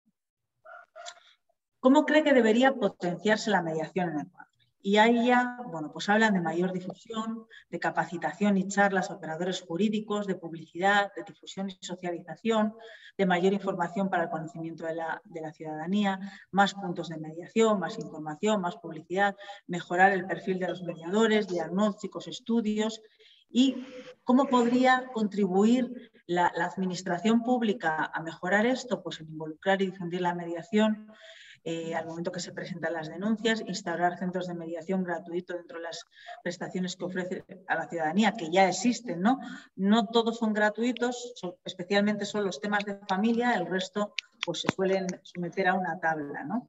¿Cómo cree que debería potenciarse la mediación en Ecuador? Y ahí ya, bueno, pues hablan de mayor difusión, de capacitación y charlas a operadores jurídicos, de publicidad, de difusión y socialización, de mayor información para el conocimiento de la ciudadanía, más puntos de mediación, más información, más publicidad, mejorar el perfil de los mediadores, diagnósticos, estudios ¿Y cómo podría contribuir la administración pública a mejorar esto? Pues en involucrar y difundir la mediación al momento que se presentan las denuncias, instaurar centros de mediación gratuitos dentro de las prestaciones que ofrece a la ciudadanía, que ya existen, ¿no? No todos son gratuitos, especialmente son los temas de familia, el resto pues se suelen someter a una tabla, ¿no?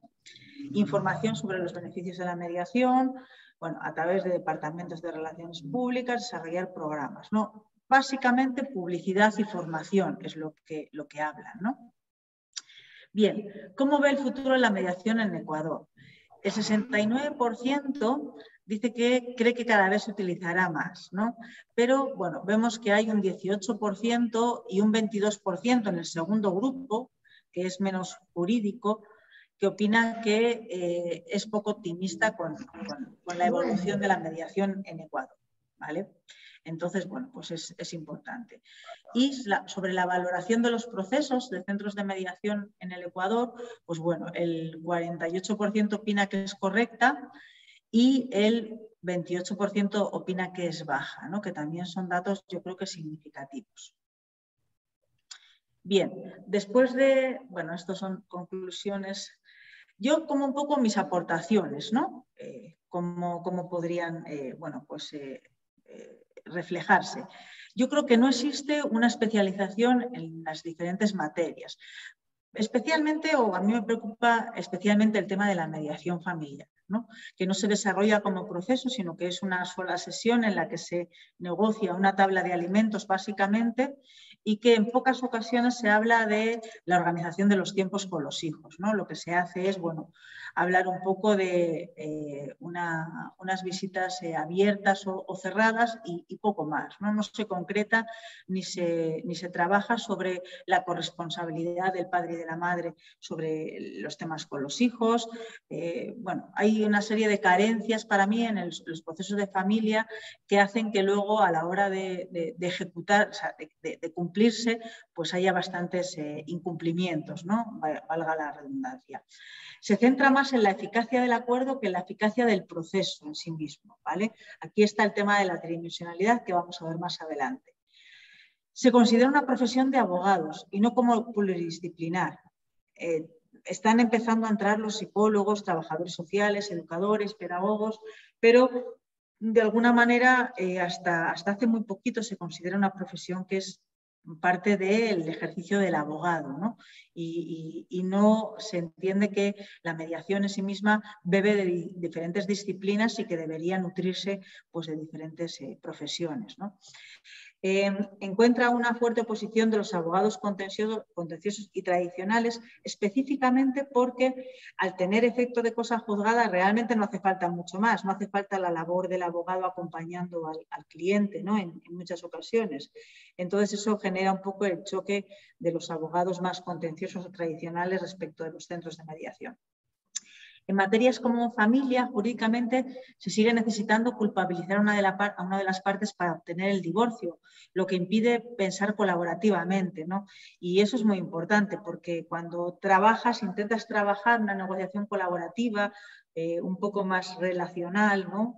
Información sobre los beneficios de la mediación, bueno, a través de departamentos de relaciones públicas, desarrollar programas, ¿no? Básicamente publicidad y formación es lo que hablan, ¿no? Bien, ¿cómo ve el futuro de la mediación en Ecuador? El 69% dice que cree que cada vez se utilizará más, ¿no? Pero, bueno, vemos que hay un 18% y un 22% en el segundo grupo, que es menos jurídico, que opina que es poco optimista con la evolución de la mediación en Ecuador, ¿vale? Entonces, bueno, pues es importante. Y sobre la valoración de los procesos de centros de mediación en el Ecuador, pues bueno, el 48% opina que es correcta y el 28% opina que es baja, ¿no? Que también son datos, yo creo que significativos. Bien, después de, bueno, estas son conclusiones. Yo como un poco mis aportaciones, ¿no? Cómo podrían, bueno, pues reflejarse. Yo creo que no existe una especialización en las diferentes materias. Especialmente, o a mí me preocupa especialmente el tema de la mediación familiar, ¿no? Que no se desarrolla como proceso, sino que es una sola sesión en la que se negocia una tabla de alimentos básicamente y que en pocas ocasiones se habla de la organización de los tiempos con los hijos, ¿no? Lo que se hace es, bueno, hablar un poco de unas visitas abiertas o cerradas y poco más, ¿no? No se concreta ni se trabaja sobre la corresponsabilidad del padre y de la madre sobre los temas con los hijos. Bueno, hay una serie de carencias para mí en los procesos de familia que hacen que luego a la hora de ejecutar, o sea, de cumplirse, pues haya bastantes incumplimientos, ¿no? Valga la redundancia. Se centra más en la eficacia del acuerdo que en la eficacia del proceso en sí mismo, ¿vale? Aquí está el tema de la tridimensionalidad que vamos a ver más adelante. Se considera una profesión de abogados y no como pluridisciplinar. Están empezando a entrar los psicólogos, trabajadores sociales, educadores, pedagogos, pero de alguna manera hasta hace muy poquito se considera una profesión que es parte del ejercicio del abogado, ¿no? Y no se entiende que la mediación en sí misma bebe de diferentes disciplinas y que debería nutrirse pues, de diferentes profesiones, ¿no? Encuentra una fuerte oposición de los abogados contenciosos y tradicionales, específicamente porque al tener efecto de cosa juzgada realmente no hace falta mucho más, no hace falta la labor del abogado acompañando al cliente, ¿no? en muchas ocasiones. Entonces eso genera un poco el choque de los abogados más contenciosos o tradicionales respecto de los centros de mediación. En materias como familia, jurídicamente, se sigue necesitando culpabilizar a una de las partes para obtener el divorcio, lo que impide pensar colaborativamente, ¿no? Y eso es muy importante porque cuando intentas trabajar una negociación colaborativa, un poco más relacional, ¿no?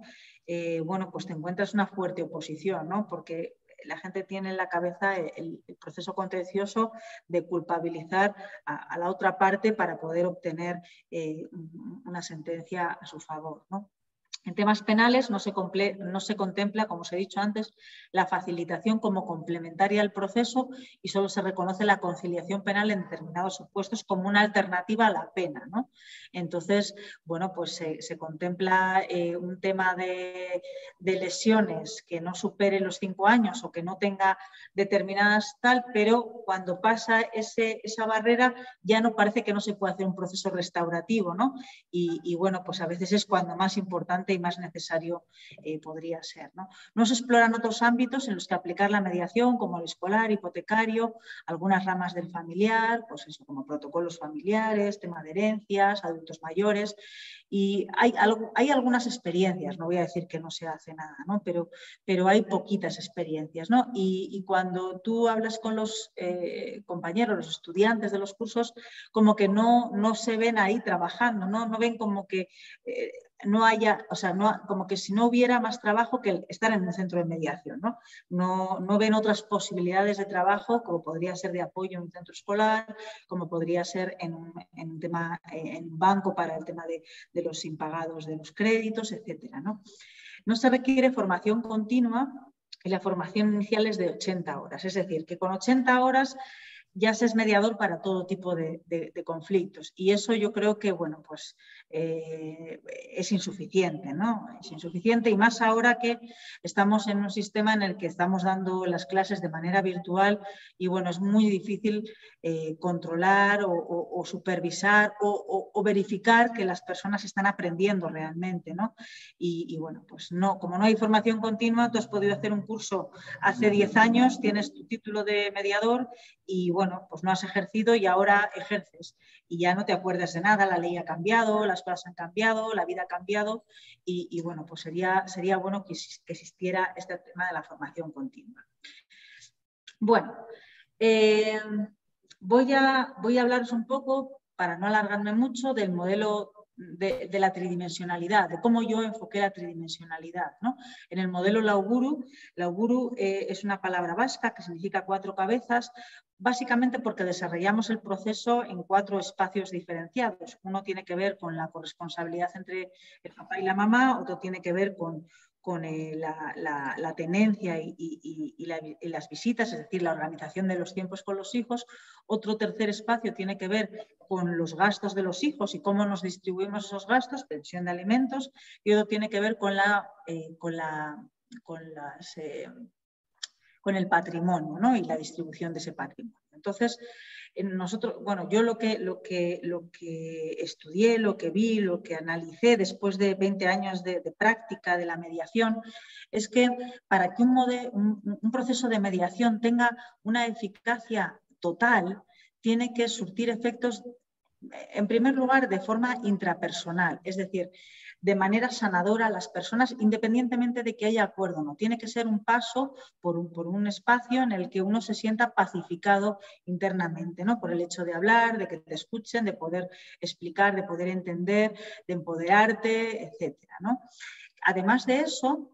Bueno, pues te encuentras una fuerte oposición, ¿no? Porque la gente tiene en la cabeza el proceso contencioso de culpabilizar a la otra parte para poder obtener una sentencia a su favor, ¿no? En temas penales no se contempla, como os he dicho antes, la facilitación como complementaria al proceso y solo se reconoce la conciliación penal en determinados supuestos como una alternativa a la pena, ¿no? Entonces, bueno, pues se contempla un tema de lesiones que no supere los 5 años o que no tenga determinadas tal, pero cuando pasa esa barrera ya no parece que no se puede hacer un proceso restaurativo, ¿no? Y bueno, pues a veces es cuando más importante y más necesario podría ser, ¿no? No se exploran otros ámbitos en los que aplicar la mediación, como el escolar, hipotecario, algunas ramas del familiar, pues eso, como protocolos familiares, tema de herencias, adultos mayores. Y hay algunas experiencias, no voy a decir que no se hace nada, ¿no? Pero hay poquitas experiencias, ¿no? Y cuando tú hablas con los compañeros, los estudiantes de los cursos, como que no se ven ahí trabajando, ¿no? No ven como que no haya, o sea, como que si no hubiera más trabajo que estar en un centro de mediación, ¿no? No ven otras posibilidades de trabajo, como podría ser de apoyo en un centro escolar, como podría ser en un banco para el tema de los impagados de los créditos, etcétera, ¿no? No se requiere formación continua y la formación inicial es de 80 horas, es decir, que con 80 horas ya se es mediador para todo tipo de conflictos. Y eso yo creo que, bueno, pues es insuficiente, ¿no? Es insuficiente, y más ahora que estamos en un sistema en el que estamos dando las clases de manera virtual y, bueno, es muy difícil controlar o supervisar o verificar que las personas están aprendiendo realmente, ¿no? Y bueno, pues no, como no hay formación continua, tú has podido hacer un curso hace 10 años, tienes tu título de mediador y, bueno, pues no has ejercido y ahora ejerces y ya no te acuerdas de nada, la ley ha cambiado, las cosas han cambiado, la vida ha cambiado y bueno, pues sería bueno que existiera este tema de la formación continua. Bueno, voy a hablaros un poco, para no alargarme mucho, del modelo de la tridimensionalidad, de cómo yo enfoqué la tridimensionalidad, ¿no? En el modelo Lauguru es una palabra vasca que significa 4 cabezas, básicamente porque desarrollamos el proceso en 4 espacios diferenciados. Uno tiene que ver con la corresponsabilidad entre el papá y la mamá, otro tiene que ver con la tenencia y las visitas, es decir, la organización de los tiempos con los hijos. Otro tercer espacio tiene que ver con los gastos de los hijos y cómo nos distribuimos esos gastos, pensión de alimentos, y otro tiene que ver con el patrimonio, ¿no? Y la distribución de ese patrimonio. Entonces, nosotros, bueno, yo lo que estudié, lo que vi, lo que analicé después de 20 años de práctica de la mediación, es que para que un proceso de mediación tenga una eficacia total, tiene que surtir efectos, en primer lugar, de forma intrapersonal, es decir, de manera sanadora a las personas, independientemente de que haya acuerdo o no. Tiene que ser un paso por un espacio en el que uno se sienta pacificado internamente, ¿no? Por el hecho de hablar, de que te escuchen, de poder explicar, de poder entender, de empoderarte, etcétera, ¿no? Además de eso,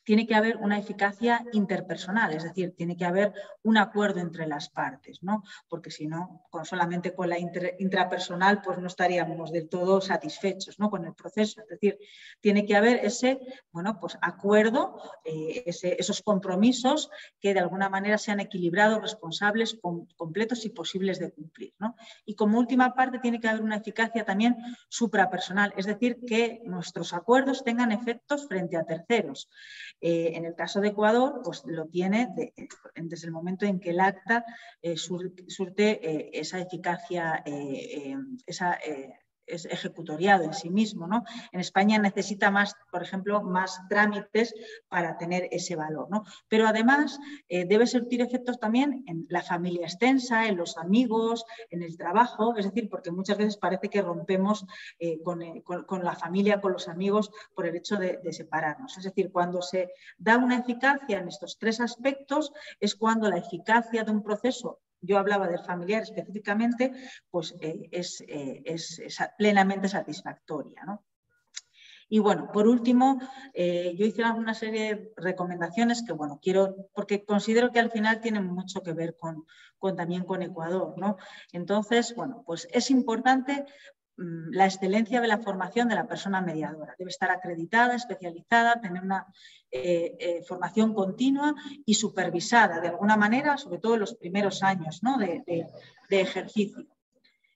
tiene que haber una eficacia interpersonal, es decir, tiene que haber un acuerdo entre las partes, ¿no? Porque si no, solamente con la intrapersonal, pues no estaríamos del todo satisfechos, ¿no? Con el proceso. Es decir, tiene que haber ese, bueno, pues acuerdo, esos compromisos que de alguna manera sean equilibrados, responsables, completos y posibles de cumplir, ¿no? Y como última parte tiene que haber una eficacia también suprapersonal, es decir, que nuestros acuerdos tengan efectos frente a terceros. En el caso de Ecuador, pues lo tiene desde el momento en que el acta surte esa eficacia, es ejecutoriado en sí mismo, ¿no? En España necesita más, por ejemplo, más trámites para tener ese valor, ¿no? Pero además debe surtir efectos también en la familia extensa, en los amigos, en el trabajo, es decir, porque muchas veces parece que rompemos con la familia, con los amigos, por el hecho de separarnos. Es decir, cuando se da una eficacia en estos 3 aspectos es cuando la eficacia de un proceso, yo hablaba del familiar específicamente, pues es plenamente satisfactoria, ¿no? Y bueno, por último, yo hice una serie de recomendaciones que, bueno, porque considero que al final tienen mucho que ver también con Ecuador, ¿no? Entonces, bueno, pues es importante la excelencia de la formación de la persona mediadora. Debe estar acreditada, especializada, tener una formación continua y supervisada de alguna manera, sobre todo en los primeros años, ¿no? de ejercicio.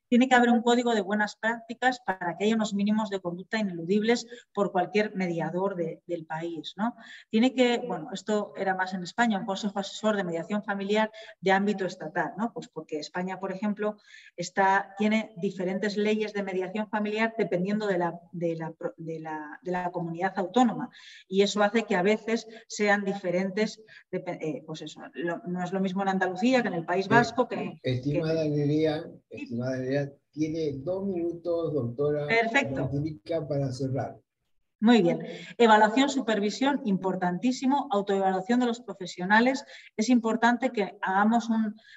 Tiene que haber un código de buenas prácticas para que haya unos mínimos de conducta ineludibles por cualquier mediador del país, ¿no? Tiene que, bueno, esto era más en España, un consejo asesor de mediación familiar de ámbito estatal, ¿no? Pues porque España, por ejemplo, tiene diferentes leyes de mediación familiar dependiendo de la comunidad autónoma y eso hace que a veces sean diferentes, pues eso, no es lo mismo en Andalucía que en el País Vasco. Estimada Nerea, tiene 2 minutos, doctora Perfecto. Martinica, para cerrar. Muy bien. Evaluación, supervisión, importantísimo. Autoevaluación de los profesionales. Es importante que hagamos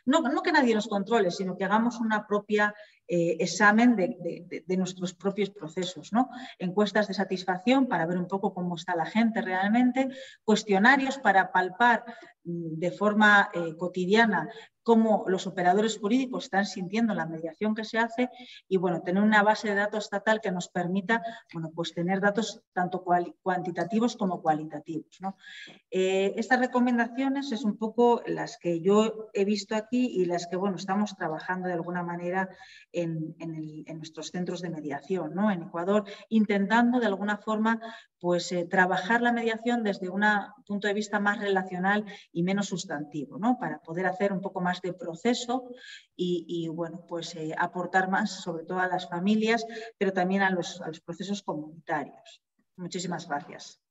no que nadie nos controle, sino que hagamos una propia examen de nuestros propios procesos, ¿no? Encuestas de satisfacción para ver un poco cómo está la gente realmente, cuestionarios para palpar de forma cotidiana cómo los operadores jurídicos están sintiendo la mediación que se hace y, bueno, tener una base de datos estatal que nos permita, bueno, pues tener datos tanto cuantitativos como cualitativos, ¿no? Estas recomendaciones es un poco las que yo he visto aquí y las que, bueno, estamos trabajando de alguna manera en nuestros centros de mediación, ¿no? En Ecuador, intentando de alguna forma pues, trabajar la mediación desde un punto de vista más relacional y menos sustantivo, ¿no? Para poder hacer un poco más de proceso y bueno, pues aportar más sobre todo a las familias, pero también a los procesos comunitarios. Muchísimas gracias.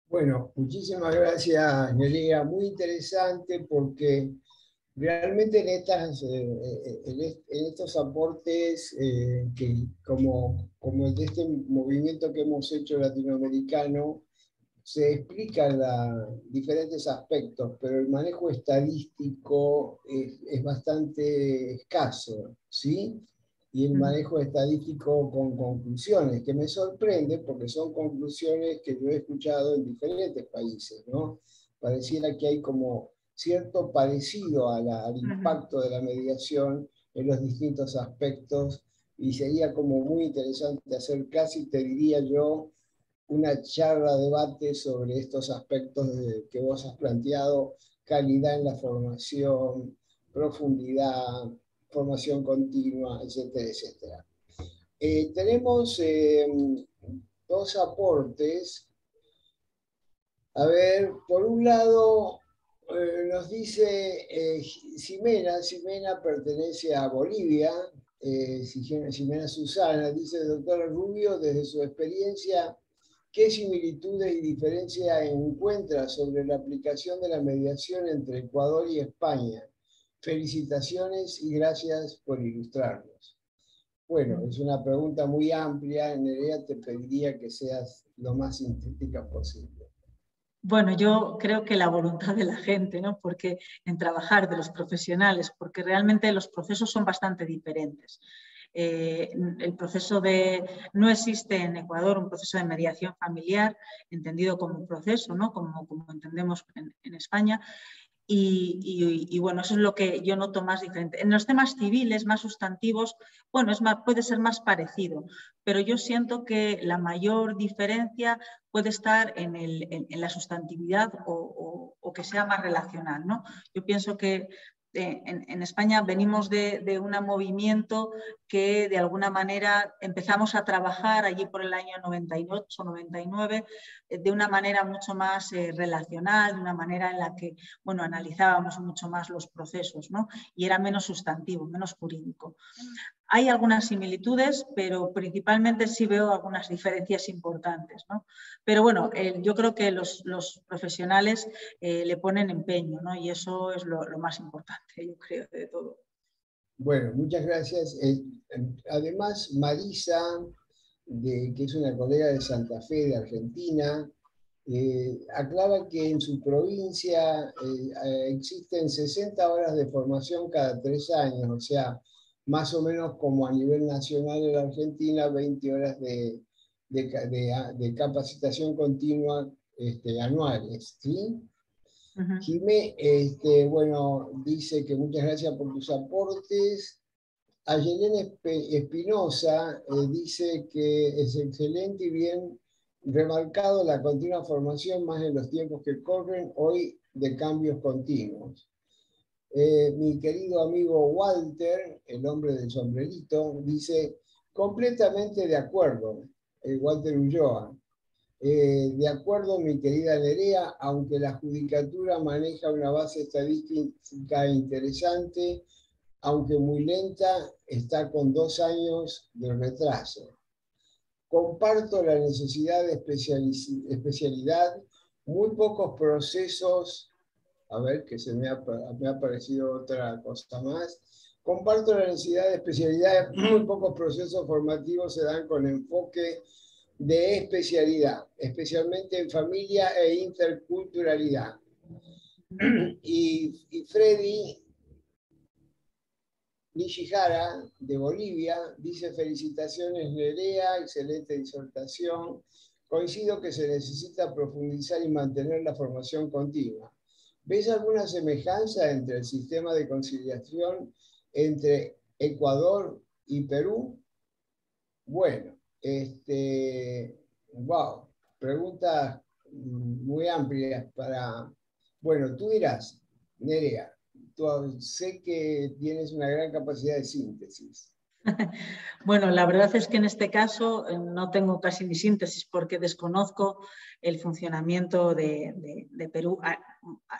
Bueno, muchísimas gracias, Nerea. Muy interesante porque realmente en estos aportes, como el de este movimiento que hemos hecho latinoamericano, se explican diferentes aspectos, pero el manejo estadístico es bastante escaso, ¿sí? Y el manejo estadístico con conclusiones, que me sorprende porque son conclusiones que yo he escuchado en diferentes países, ¿no? Pareciera que hay como cierto parecido al impacto de la mediación en los distintos aspectos, y sería como muy interesante hacer casi, te diría yo, una charla, debate sobre estos aspectos que vos has planteado: calidad en la formación, profundidad, formación continua, etcétera, etcétera. Tenemos 2 aportes. A ver, por un lado, nos dice Ximena pertenece a Bolivia, Ximena Susana, dice: doctora Rubio, desde su experiencia, ¿qué similitudes y diferencias encuentra sobre la aplicación de la mediación entre Ecuador y España? Felicitaciones y gracias por ilustrarnos. Bueno, es una pregunta muy amplia. Nerea, te pediría que seas lo más sintética posible. Bueno, yo creo que la voluntad de la gente, ¿no? Porque en trabajar de los profesionales, porque realmente los procesos son bastante diferentes. El proceso no existe en Ecuador un proceso de mediación familiar entendido como un proceso, ¿no? Como entendemos en España. Y bueno, eso es lo que yo noto más diferente. En los temas civiles, más sustantivos, bueno, puede ser más parecido, pero yo siento que la mayor diferencia puede estar en la sustantividad o que sea más relacional, ¿no? Yo pienso que en España venimos de un movimiento que de alguna manera empezamos a trabajar allí por el año 98, 99, de una manera mucho más relacional, de una manera en la que, bueno, analizábamos mucho más los procesos, ¿no? Y era menos sustantivo, menos jurídico. Hay algunas similitudes, pero principalmente sí veo algunas diferencias importantes, ¿no? Pero bueno, yo creo que los profesionales le ponen empeño, ¿no? Y eso es lo más importante, yo creo, de todo. Bueno, muchas gracias. Además, Marisa, que es una colega de Santa Fe, de Argentina, aclara que en su provincia existen 60 horas de formación cada 3 años, o sea, más o menos como a nivel nacional en la Argentina, 20 horas de capacitación continua anuales, ¿sí? Jimé, bueno, dice que muchas gracias por tus aportes. Ayelena Espinosa dice que es excelente y bien remarcado la continua formación, más en los tiempos que corren hoy de cambios continuos. Mi querido amigo Walter, el hombre del sombrerito, dice: completamente de acuerdo, Walter Ulloa. De acuerdo, mi querida Nerea, aunque la judicatura maneja una base estadística interesante, aunque muy lenta, está con 2 años de retraso. Comparto la necesidad de especialidad, muy pocos procesos, a ver, que me ha parecido otra cosa más, Comparto la necesidad de especialidad. Muy pocos procesos formativos se dan con enfoque de especialidad, especialmente en familia e interculturalidad. Y Freddy Nishihara, de Bolivia, dice: felicitaciones Nerea, excelente disertación. Coincido que se necesita profundizar y mantener la formación continua. ¿Ves alguna semejanza entre el sistema de conciliación entre Ecuador y Perú? Bueno, wow, preguntas muy amplias para... Bueno, tú dirás, Nerea, tú sé que tienes una gran capacidad de síntesis. Bueno, la verdad es que en este caso no tengo casi ni síntesis porque desconozco el funcionamiento de Perú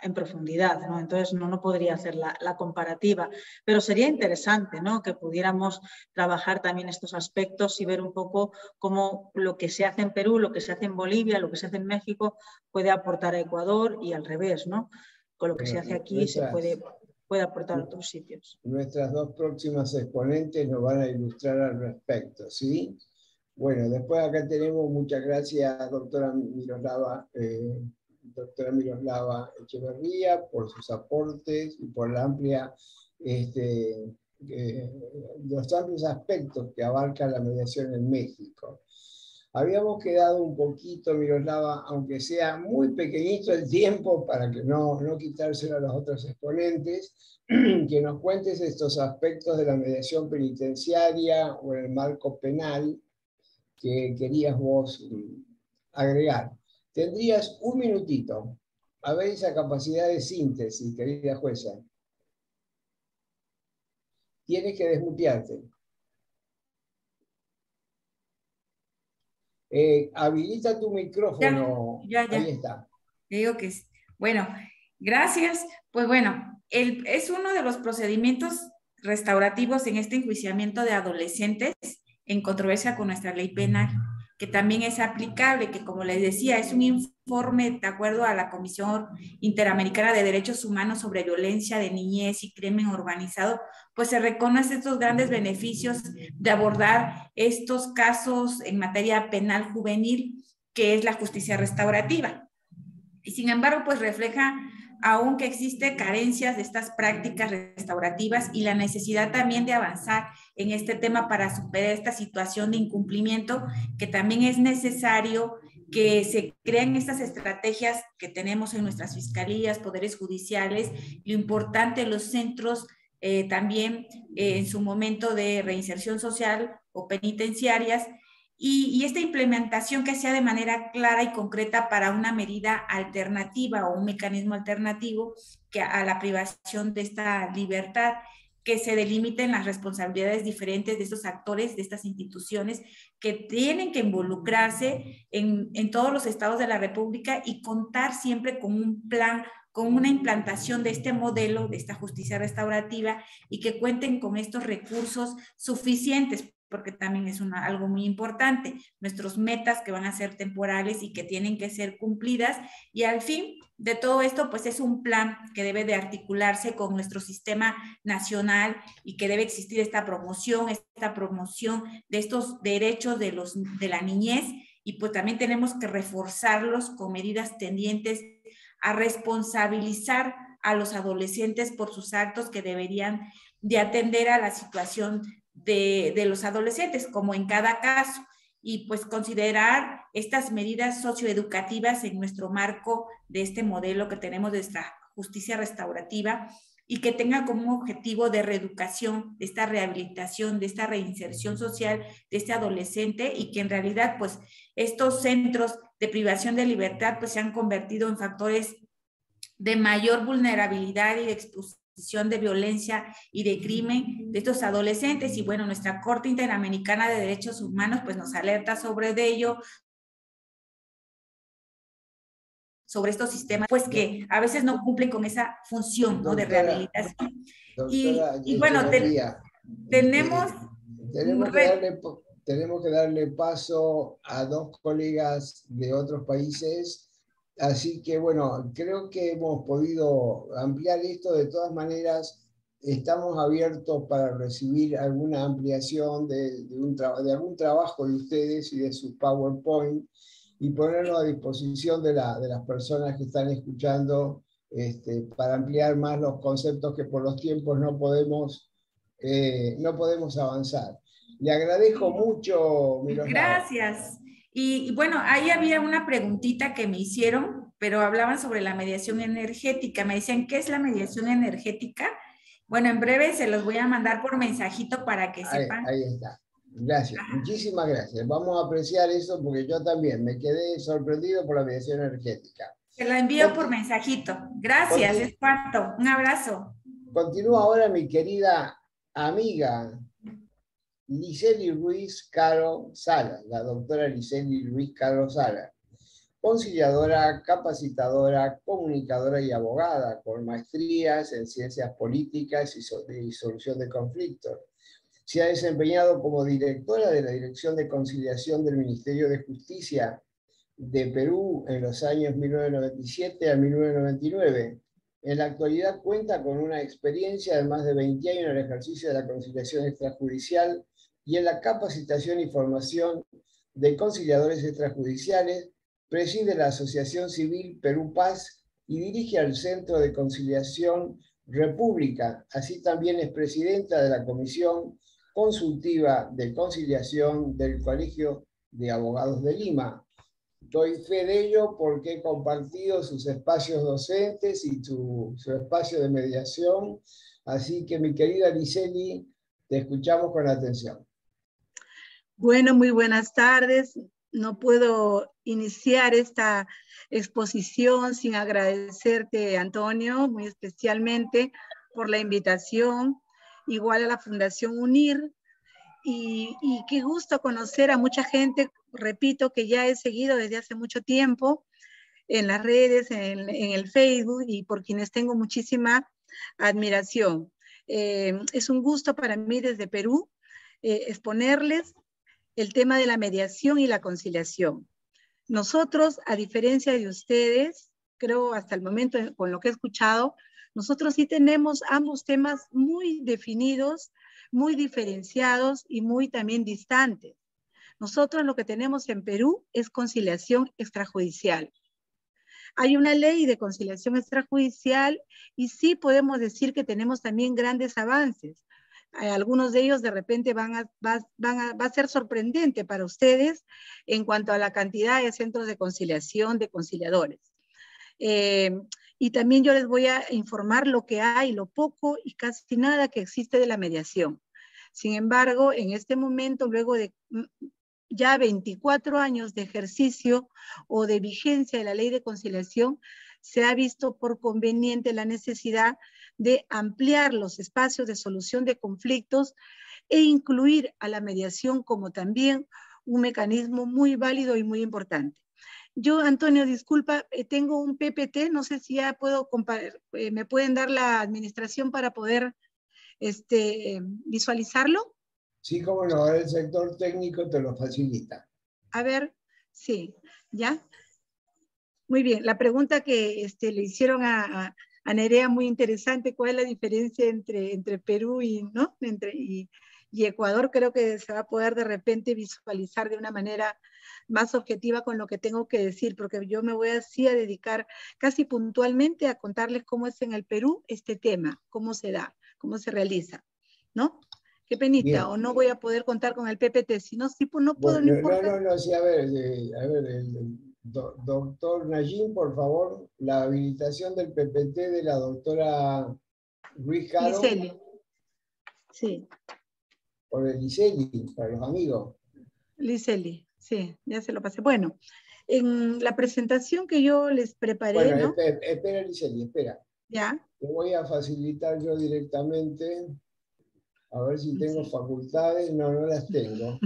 en profundidad, ¿no? Entonces no podría hacer la comparativa, pero sería interesante, ¿no?, que pudiéramos trabajar también estos aspectos y ver un poco cómo lo que se hace en Perú, lo que se hace en Bolivia, lo que se hace en México puede aportar a Ecuador y al revés, ¿no? Con lo que se hace aquí se puede aportar a otros sitios. Nuestras dos próximas exponentes nos van a ilustrar al respecto, ¿sí? Bueno, después acá tenemos, muchas gracias, doctora Miroslava Echeverría, por sus aportes y por la amplia, los amplios aspectos que abarca la mediación en México. Habíamos quedado un poquito, Miroslava, aunque sea muy pequeñito el tiempo, para que no quitárselo a los otros exponentes, que nos cuentes estos aspectos de la mediación penitenciaria o en el marco penal que querías vos agregar. Tendrías un minutito. A ver esa capacidad de síntesis, querida jueza. Tienes que desmutearte. Habilita tu micrófono. Ya. Ahí está. Digo que es. Bueno, gracias. Pues bueno, es uno de los procedimientos restaurativos en este enjuiciamiento de adolescentes en controversia con nuestra ley penal, que también es aplicable, que como les decía, es un informe de acuerdo a la Comisión Interamericana de Derechos Humanos sobre violencia de niñez y crimen organizado, pues se reconocen estos grandes beneficios de abordar estos casos en materia penal juvenil, que es la justicia restaurativa. Y sin embargo, pues refleja aún que existe carencias de estas prácticas restaurativas y la necesidad también de avanzar en este tema para superar esta situación de incumplimiento, que también es necesario que se creen estas estrategias que tenemos en nuestras fiscalías, poderes judiciales, lo importante, los centros también en su momento de reinserción social o penitenciarias, y esta implementación que sea de manera clara y concreta para una medida alternativa o un mecanismo alternativo que a la privación de esta libertad, que se delimiten las responsabilidades diferentes de estos actores, de estas instituciones que tienen que involucrarse en todos los estados de la República y contar siempre con un plan, con una implantación de este modelo, de esta justicia restaurativa, y que cuenten con estos recursos suficientes, porque también es algo muy importante, nuestros metas que van a ser temporales y que tienen que ser cumplidas, y al fin de todo esto, pues es un plan que debe de articularse con nuestro sistema nacional y que debe existir esta promoción de estos derechos de la niñez, y pues también tenemos que reforzarlos con medidas tendientes a responsabilizar a los adolescentes por sus actos, que deberían de atender a la situación de los adolescentes, como en cada caso, y pues considerar estas medidas socioeducativas en nuestro marco de este modelo que tenemos de esta justicia restaurativa, y que tenga como objetivo de reeducación, de esta rehabilitación, de esta reinserción social de este adolescente, y que en realidad pues estos centros de privación de libertad pues se han convertido en factores de mayor vulnerabilidad y de exposición de violencia y de crimen de estos adolescentes. Y bueno, nuestra Corte Interamericana de Derechos Humanos pues nos alerta sobre ello, sobre estos sistemas, pues que a veces no cumplen con esa función, ¿no?, de rehabilitación. Y bueno, tenemos tenemos que darle paso a dos colegas de otros países, así que bueno, creo que hemos podido ampliar esto. De todas maneras, estamos abiertos para recibir alguna ampliación de algún trabajo de ustedes y de su PowerPoint y ponerlo a disposición de las personas que están escuchando para ampliar más los conceptos que por los tiempos no podemos avanzar. Le agradezco mucho, Miroslava. Gracias. Y bueno, ahí había una preguntita que me hicieron, pero hablaban sobre la mediación energética. Me decían, ¿qué es la mediación energética? Bueno, en breve se los voy a mandar por mensajito para que sepan. Ahí está. Gracias, muchísimas gracias. Vamos a apreciar eso porque yo también me quedé sorprendido por la mediación energética. Se la envío por mensajito. Gracias, es cuanto. Un abrazo. Continúa ahora mi querida amiga Liseli Ruiz Caro Sala, la doctora Liseli Ruiz Caro Sala, conciliadora, capacitadora, comunicadora y abogada, con maestrías en ciencias políticas y solución de conflictos. Se ha desempeñado como directora de la Dirección de Conciliación del Ministerio de Justicia de Perú en los años 1997 a 1999. En la actualidad cuenta con una experiencia de más de 20 años en el ejercicio de la conciliación extrajudicial y en la capacitación y formación de conciliadores extrajudiciales. Preside la Asociación Civil Perú Paz y dirige al Centro de Conciliación República. Así también es presidenta de la Comisión Consultiva de Conciliación del Colegio de Abogados de Lima. Doy fe de ello porque he compartido sus espacios docentes y su espacio de mediación. Así que, mi querida Liseli, te escuchamos con atención. Bueno, muy buenas tardes. No puedo iniciar esta exposición sin agradecerte, Antonio, muy especialmente por la invitación, igual a la Fundación UNIR, y qué gusto conocer a mucha gente, repito, que ya he seguido desde hace mucho tiempo en las redes, en el Facebook, y por quienes tengo muchísima admiración. Es un gusto para mí desde Perú exponerles el tema de la mediación y la conciliación. Nosotros, a diferencia de ustedes, creo hasta el momento con lo que he escuchado, nosotros sí tenemos ambos temas muy definidos, muy diferenciados y muy también distantes. Nosotros lo que tenemos en Perú es conciliación extrajudicial. Hay una ley de conciliación extrajudicial y sí podemos decir que tenemos también grandes avances. Algunos de ellos de repente va a ser sorprendente para ustedes en cuanto a la cantidad de centros de conciliación, de conciliadores. Y también yo les voy a informar lo que hay, lo poco y casi nada que existe de la mediación. Sin embargo, en este momento, luego de ya 24 años de ejercicio o de vigencia de la ley de conciliación, se ha visto por conveniente la necesidad de ampliar los espacios de solución de conflictos e incluir a la mediación como también un mecanismo muy válido y muy importante. Yo, Antonio, disculpa, tengo un PPT, no sé si ya puedo me pueden dar la administración para poder visualizarlo. Sí, cómo no, el sector técnico te lo facilita. A ver, sí, ¿ya? Muy bien, la pregunta que le hicieron a Nerea, muy interesante, ¿cuál es la diferencia entre Perú y Ecuador? Creo que se va a poder de repente visualizar de una manera más objetiva con lo que tengo que decir, porque yo me voy así a dedicar casi puntualmente a contarles cómo es en el Perú este tema, cómo se da, cómo se realiza, ¿no? Qué penita, bien. O no voy a poder contar con el PPT, si no, sí, pues no puedo, bueno, no importa. No, sí, a ver, doctor Najim, por favor, la habilitación del PPT de la doctora Ruiz Caro. Liseli. Sí. Por el Liseli, para los amigos. Liseli, sí, ya se lo pasé. Bueno, en la presentación que yo les preparé, bueno, ¿no? Espera, Liseli, espera. Ya. Te voy a facilitar yo directamente, a ver si tengo facultades. No, no las tengo.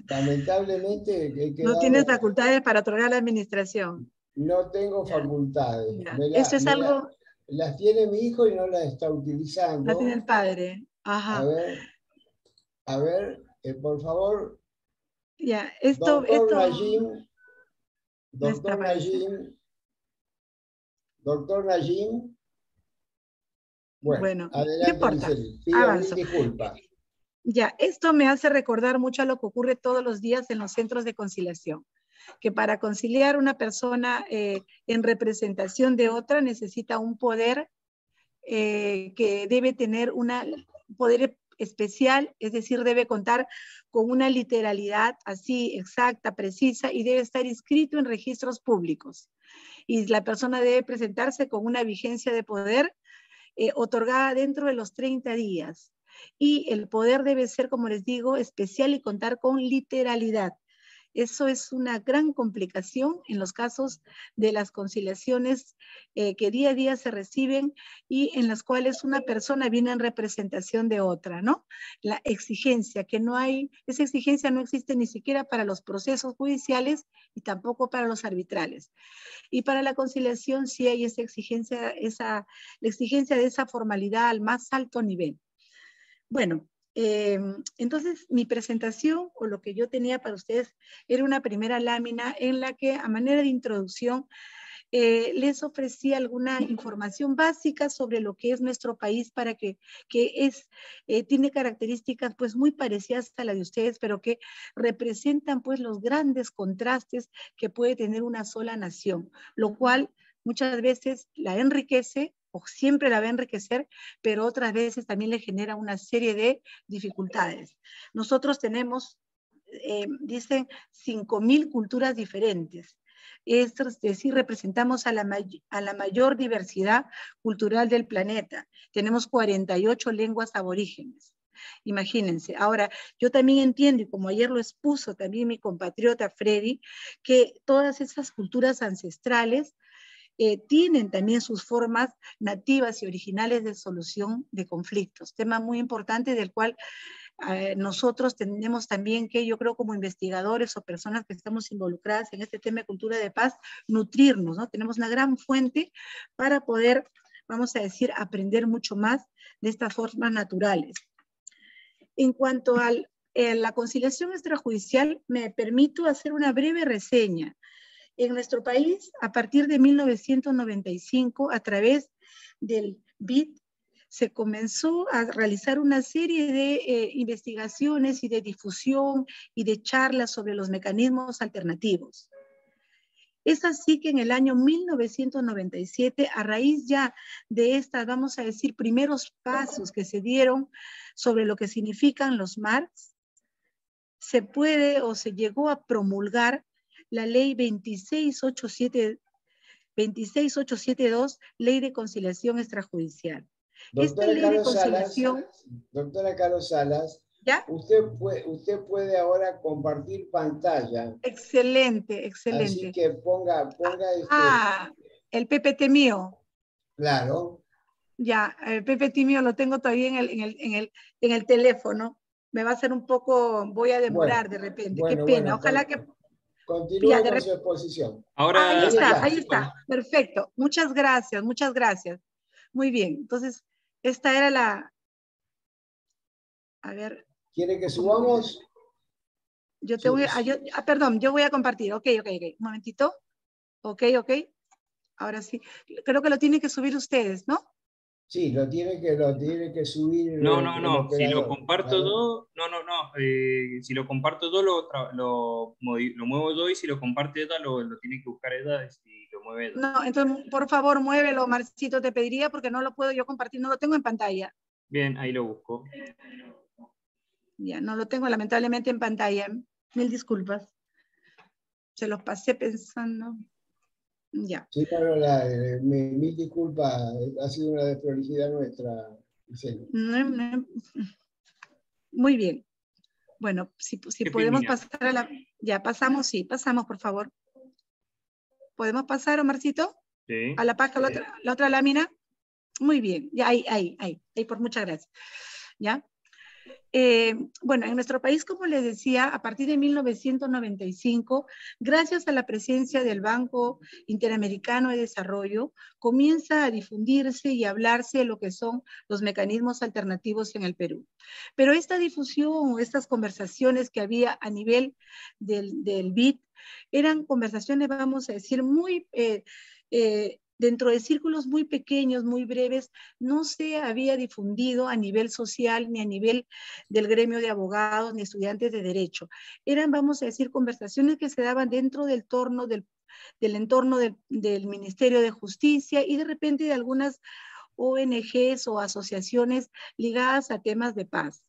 Lamentablemente he quedado... No tienes facultades para otorgar la administración. No tengo facultades. Esto es algo... Las tiene mi hijo y no las está utilizando. Las tiene el padre. Ajá. A ver, por favor. Ya, doctor Najim, Bueno, no adelante, importa, Giselle. Pido avanzo. mil disculpas. Ya, esto me hace recordar mucho a lo que ocurre todos los días en los centros de conciliación, que para conciliar una persona en representación de otra necesita un poder que debe tener un poder especial, es decir, debe contar con una literalidad así exacta, precisa, y debe estar inscrito en registros públicos. Y la persona debe presentarse con una vigencia de poder otorgada dentro de los 30 días. Y el poder debe ser, como les digo, especial y contar con literalidad. Eso es una gran complicación en los casos de las conciliaciones que día a día se reciben y en las cuales una persona viene en representación de otra, ¿no? La exigencia, que no hay, esa exigencia no existe ni siquiera para los procesos judiciales y tampoco para los arbitrales. Y para la conciliación sí hay esa exigencia, la exigencia de esa formalidad al más alto nivel. Bueno, entonces mi presentación o lo que yo tenía para ustedes era una primera lámina en la que a manera de introducción les ofrecí alguna información básica sobre lo que es nuestro país para que tiene características pues muy parecidas a las de ustedes, pero que representan pues los grandes contrastes que puede tener una sola nación, lo cual muchas veces la enriquece o siempre la va a enriquecer, pero otras veces también le genera una serie de dificultades. Nosotros tenemos, dicen, 5.000 culturas diferentes. Es decir, representamos a la mayor diversidad cultural del planeta. Tenemos 48 lenguas aborígenes. Imagínense. Ahora, yo también entiendo, y como ayer lo expuso también mi compatriota Freddy, que todas esas culturas ancestrales tienen también sus formas nativas y originales de solución de conflictos. Tema muy importante del cual nosotros tenemos también que, yo creo, como investigadores o personas que estamos involucradas en este tema de cultura de paz, nutrirnos, ¿no? Tenemos una gran fuente para poder, vamos a decir, aprender mucho más de estas formas naturales. En cuanto a la conciliación extrajudicial, me permito hacer una breve reseña. En nuestro país, a partir de 1995, a través del BID, se comenzó a realizar una serie de investigaciones y de difusión y de charlas sobre los mecanismos alternativos. Es así que en el año 1997, a raíz ya de estas, vamos a decir, primeros pasos que se dieron sobre lo que significan los MARCs, se puede o se llegó a promulgar la ley 26872, Ley de Conciliación Extrajudicial. Doctora Carlos Salas, ¿ya? usted puede ahora compartir pantalla. Excelente, excelente. Así que ponga el PPT mío. Claro. Ya, el PPT mío lo tengo todavía en el teléfono. Me va a hacer un poco, voy a demorar de repente. Qué pena, ojalá que... Continúe con su exposición. Ahora, ahí está, perfecto. Muchas gracias, muchas gracias. Muy bien, entonces, esta era la... A ver. ¿Quiere que subamos? Yo te voy a... perdón, yo voy a compartir. Ok. Un momentito. Ok. Ahora sí. Creo que lo tienen que subir ustedes, ¿no? Sí, lo tiene que subir. No. Si lo comparto todo, si lo comparto todo, lo muevo yo, y si lo comparte ella, lo tiene que buscar ella y lo mueve ella. No, entonces, por favor, muévelo, Marcito, te pediría, porque no lo puedo yo compartir, no lo tengo en pantalla. Bien, ahí lo busco. Ya, no lo tengo lamentablemente en pantalla. Mil disculpas. Se los pasé pensando. Ya. Sí, claro, mil disculpas, ha sido una desprolijidad nuestra. Muy bien. Bueno, si podemos pasar a la... Ya, pasamos, por favor. ¿Podemos pasar, Omarcito? Sí. A la otra lámina. Muy bien, ya ahí, por muchas gracias. ¿Ya? Bueno, en nuestro país, como les decía, a partir de 1995, gracias a la presencia del Banco Interamericano de Desarrollo, comienza a difundirse y hablarse de lo que son los mecanismos alternativos en el Perú. Pero esta difusión, estas conversaciones que había a nivel del BID, eran conversaciones, vamos a decir, muy dentro de círculos muy pequeños, muy breves, no se había difundido a nivel social ni a nivel del gremio de abogados ni estudiantes de derecho. Eran, vamos a decir, conversaciones que se daban dentro del entorno del Ministerio de Justicia y de repente de algunas ONGs o asociaciones ligadas a temas de paz.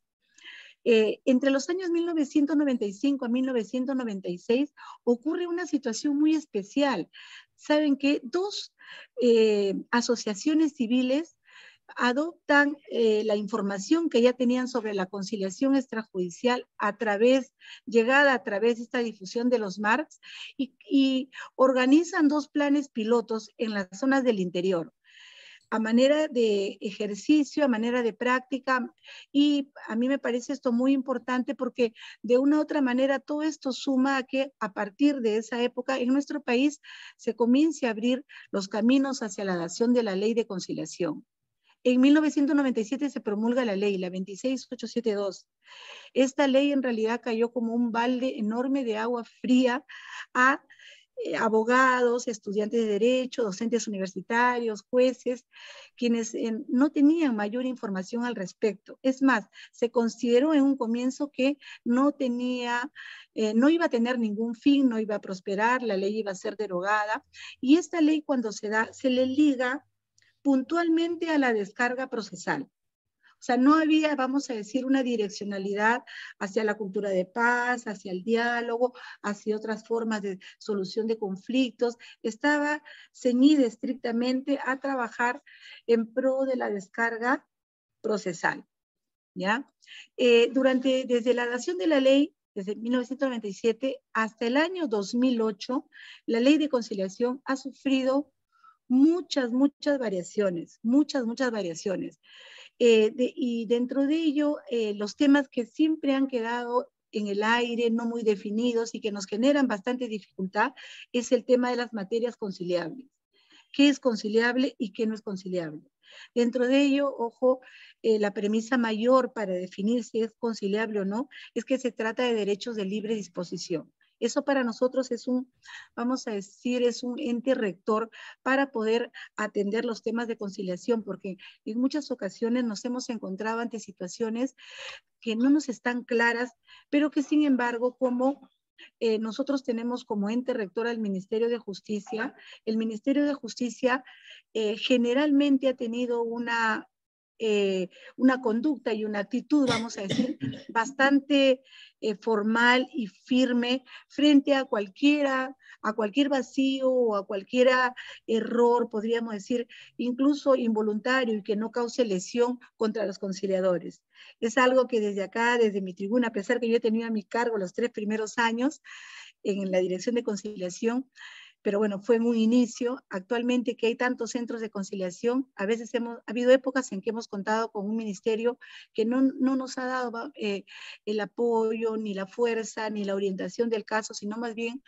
Entre los años 1995 a 1996 ocurre una situación muy especial. Saben que dos asociaciones civiles adoptan la información que ya tenían sobre la conciliación extrajudicial llegada a través de esta difusión de los MARCs y organizan dos planes pilotos en las zonas del interior, a manera de ejercicio, a manera de práctica, y a mí me parece esto muy importante porque de una u otra manera todo esto suma a que a partir de esa época en nuestro país se comience a abrir los caminos hacia la adopción de la ley de conciliación. En 1997 se promulga la ley, la 26872. Esta ley en realidad cayó como un balde enorme de agua fría a abogados, estudiantes de derecho, docentes universitarios, jueces, quienes no tenían mayor información al respecto. Es más, se consideró en un comienzo que no iba a tener ningún fin, no iba a prosperar, la ley iba a ser derogada, y esta ley cuando se da, se le liga puntualmente a la descarga procesal. O sea, no había, vamos a decir, una direccionalidad hacia la cultura de paz, hacia el diálogo, hacia otras formas de solución de conflictos. Estaba ceñida estrictamente a trabajar en pro de la descarga procesal, ¿ya? Desde la dación de la ley, desde 1997 hasta el año 2008, la ley de conciliación ha sufrido muchas variaciones, muchas variaciones. Y dentro de ello, los temas que siempre han quedado en el aire, no muy definidos y que nos generan bastante dificultad, es el tema de las materias conciliables. ¿Qué es conciliable y qué no es conciliable? Dentro de ello, ojo, la premisa mayor para definir si es conciliable o no, es que se trata de derechos de libre disposición. Eso para nosotros es vamos a decir, es un ente rector para poder atender los temas de conciliación, porque en muchas ocasiones nos hemos encontrado ante situaciones que no nos están claras, pero que sin embargo, como nosotros tenemos como ente rector al Ministerio de Justicia, el Ministerio de Justicia generalmente ha tenido una conducta y una actitud, vamos a decir, bastante formal y firme frente a cualquier vacío o a cualquier error, podríamos decir, incluso involuntario y que no cause lesión contra los conciliadores. Es algo que desde acá, desde mi tribuna, a pesar que yo he tenido a mi cargo los 3 primeros años en la Dirección de Conciliación, pero bueno, fue en un inicio. Actualmente que hay tantos centros de conciliación, a veces ha habido épocas en que hemos contado con un ministerio que no nos ha dado el apoyo, ni la fuerza, ni la orientación del caso, sino más bien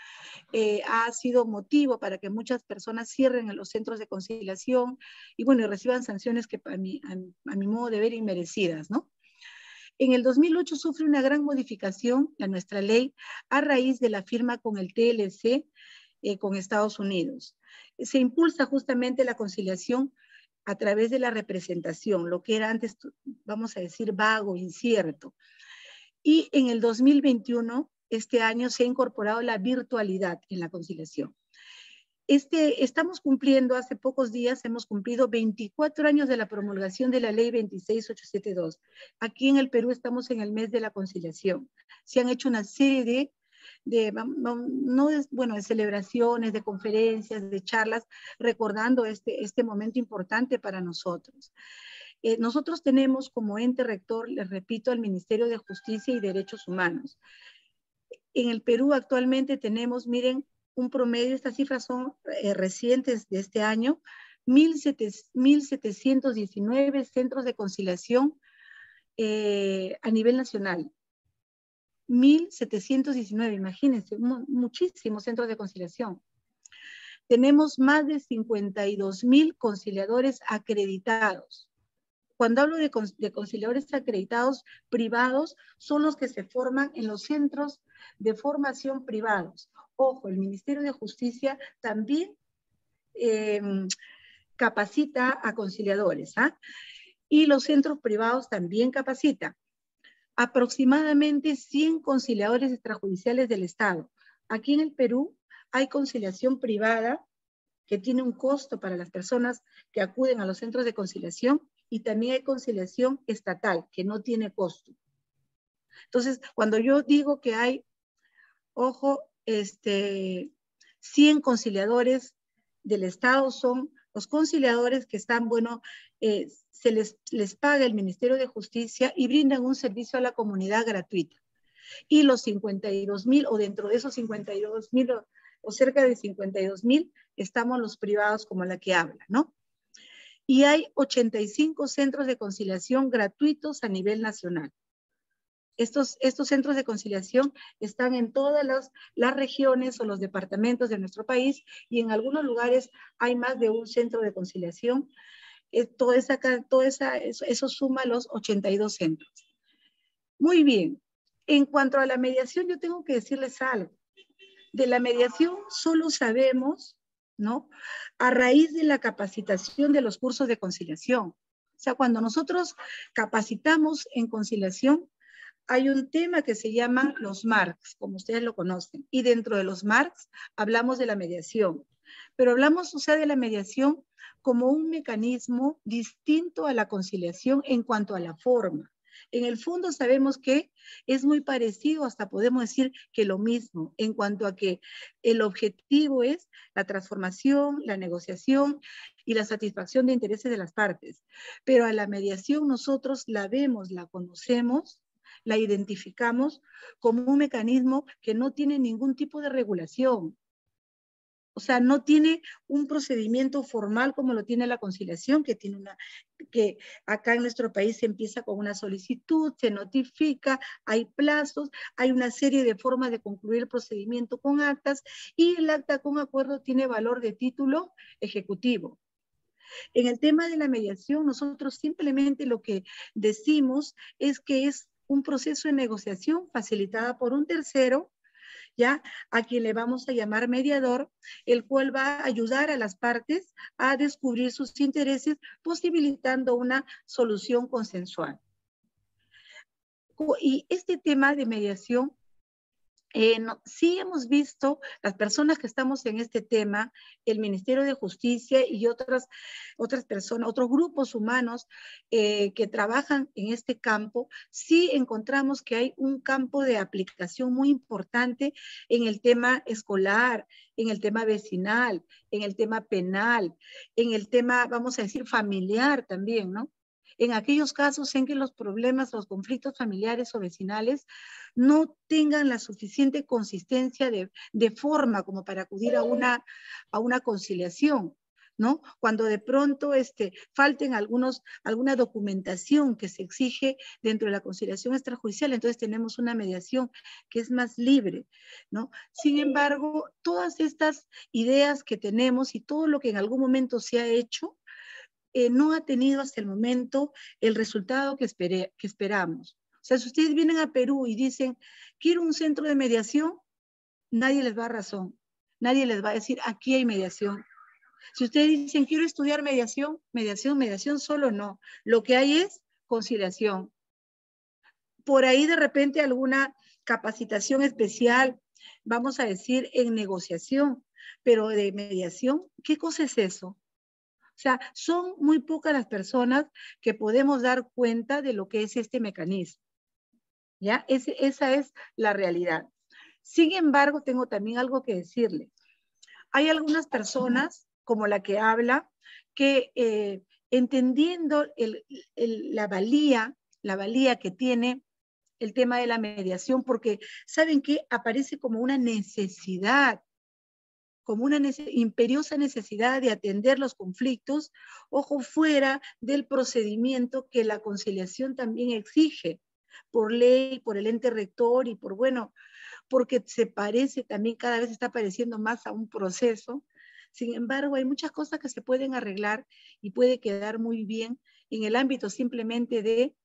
ha sido motivo para que muchas personas cierren en los centros de conciliación y bueno, reciban sanciones que a mi modo de ver inmerecidas, ¿no? En el 2008 sufre una gran modificación a nuestra ley a raíz de la firma con el TLC con Estados Unidos. Se impulsa justamente la conciliación a través de la representación, lo que era antes, vamos a decir, vago, incierto. Y en el 2021, este año, se ha incorporado la virtualidad en la conciliación. Estamos cumpliendo, hace pocos días, hemos cumplido 24 años de la promulgación de la ley 26872. Aquí en el Perú estamos en el mes de la conciliación. Se han hecho una serie de celebraciones, de conferencias, de charlas, recordando este momento importante para nosotros. Nosotros tenemos como ente rector, les repito, al Ministerio de Justicia y Derechos Humanos. En el Perú actualmente tenemos, miren, un promedio, estas cifras son recientes de este año, 1.719 centros de conciliación a nivel nacional. 1.719, imagínense, muchísimos centros de conciliación. Tenemos más de 52.000 conciliadores acreditados. Cuando hablo de conciliadores acreditados privados, son los que se forman en los centros de formación privados. Ojo, el Ministerio de Justicia también capacita a conciliadores, ¿ah? Y los centros privados también capacitan. Aproximadamente 100 conciliadores extrajudiciales del Estado. Aquí en el Perú hay conciliación privada que tiene un costo para las personas que acuden a los centros de conciliación, y también hay conciliación estatal que no tiene costo. Entonces, cuando yo digo que hay, ojo, 100 conciliadores del Estado, son los conciliadores que están, bueno, se les paga el Ministerio de Justicia y brindan un servicio a la comunidad gratuito. Y los 52,000, o dentro de esos 52,000, o cerca de 52,000, estamos los privados como la que habla, ¿no? Y hay 85 centros de conciliación gratuitos a nivel nacional. Estos centros de conciliación están en todas las regiones o los departamentos de nuestro país, y en algunos lugares hay más de un centro de conciliación. Eso suma los 82 centros. Muy bien. En cuanto a la mediación, yo tengo que decirles algo. De la mediación solo sabemos, ¿no?, a raíz de la capacitación de los cursos de conciliación. O sea, cuando nosotros capacitamos en conciliación, hay un tema que se llama los marcs, como ustedes lo conocen, y dentro de los marcs hablamos de la mediación, pero hablamos, o sea, de la mediación como un mecanismo distinto a la conciliación en cuanto a la forma. En el fondo sabemos que es muy parecido, hasta podemos decir que lo mismo, en cuanto a que el objetivo es la transformación, la negociación y la satisfacción de intereses de las partes. Pero a la mediación nosotros la vemos, la conocemos, la identificamos como un mecanismo que no tiene ningún tipo de regulación. O sea, no tiene un procedimiento formal como lo tiene la conciliación, que acá en nuestro país se empieza con una solicitud, se notifica, hay plazos, hay una serie de formas de concluir el procedimiento con actas, y el acta con acuerdo tiene valor de título ejecutivo. En el tema de la mediación, nosotros simplemente lo que decimos es que es un proceso de negociación facilitada por un tercero, ¿ya?, a quien le vamos a llamar mediador, el cual va a ayudar a las partes a descubrir sus intereses, posibilitando una solución consensual. Y este tema de mediación, sí hemos visto, las personas que estamos en este tema, el Ministerio de Justicia y otras personas, otros grupos humanos que trabajan en este campo, sí encontramos que hay un campo de aplicación muy importante en el tema escolar, en el tema vecinal, en el tema penal, en el tema, vamos a decir, familiar también, ¿no? En aquellos casos en que los problemas, los conflictos familiares o vecinales no tengan la suficiente consistencia de forma como para acudir a una conciliación, ¿no? Cuando de pronto falten alguna documentación que se exige dentro de la conciliación extrajudicial, entonces tenemos una mediación que es más libre, ¿no? Sin embargo, todas estas ideas que tenemos y todo lo que en algún momento se ha hecho, no ha tenido hasta el momento el resultado que esperamos. O sea, si ustedes vienen a Perú y dicen, quiero un centro de mediación, nadie les va a dar razón. Nadie les va a decir, aquí hay mediación. Si ustedes dicen, quiero estudiar mediación solo no. Lo que hay es conciliación. Por ahí de repente alguna capacitación especial, vamos a decir, en negociación, pero de mediación, ¿qué cosa es eso? O sea, son muy pocas las personas que podemos dar cuenta de lo que es este mecanismo, ¿ya? Esa es la realidad. Sin embargo, tengo también algo que decirle. Hay algunas personas, como la que habla, que entendiendo la valía que tiene el tema de la mediación, porque saben que aparece como una necesidad, como una imperiosa necesidad de atender los conflictos, ojo, fuera del procedimiento que la conciliación también exige por ley, por el ente rector y porque se parece también, cada vez está pareciendo más a un proceso. Sin embargo, hay muchas cosas que se pueden arreglar y puede quedar muy bien en el ámbito simplemente de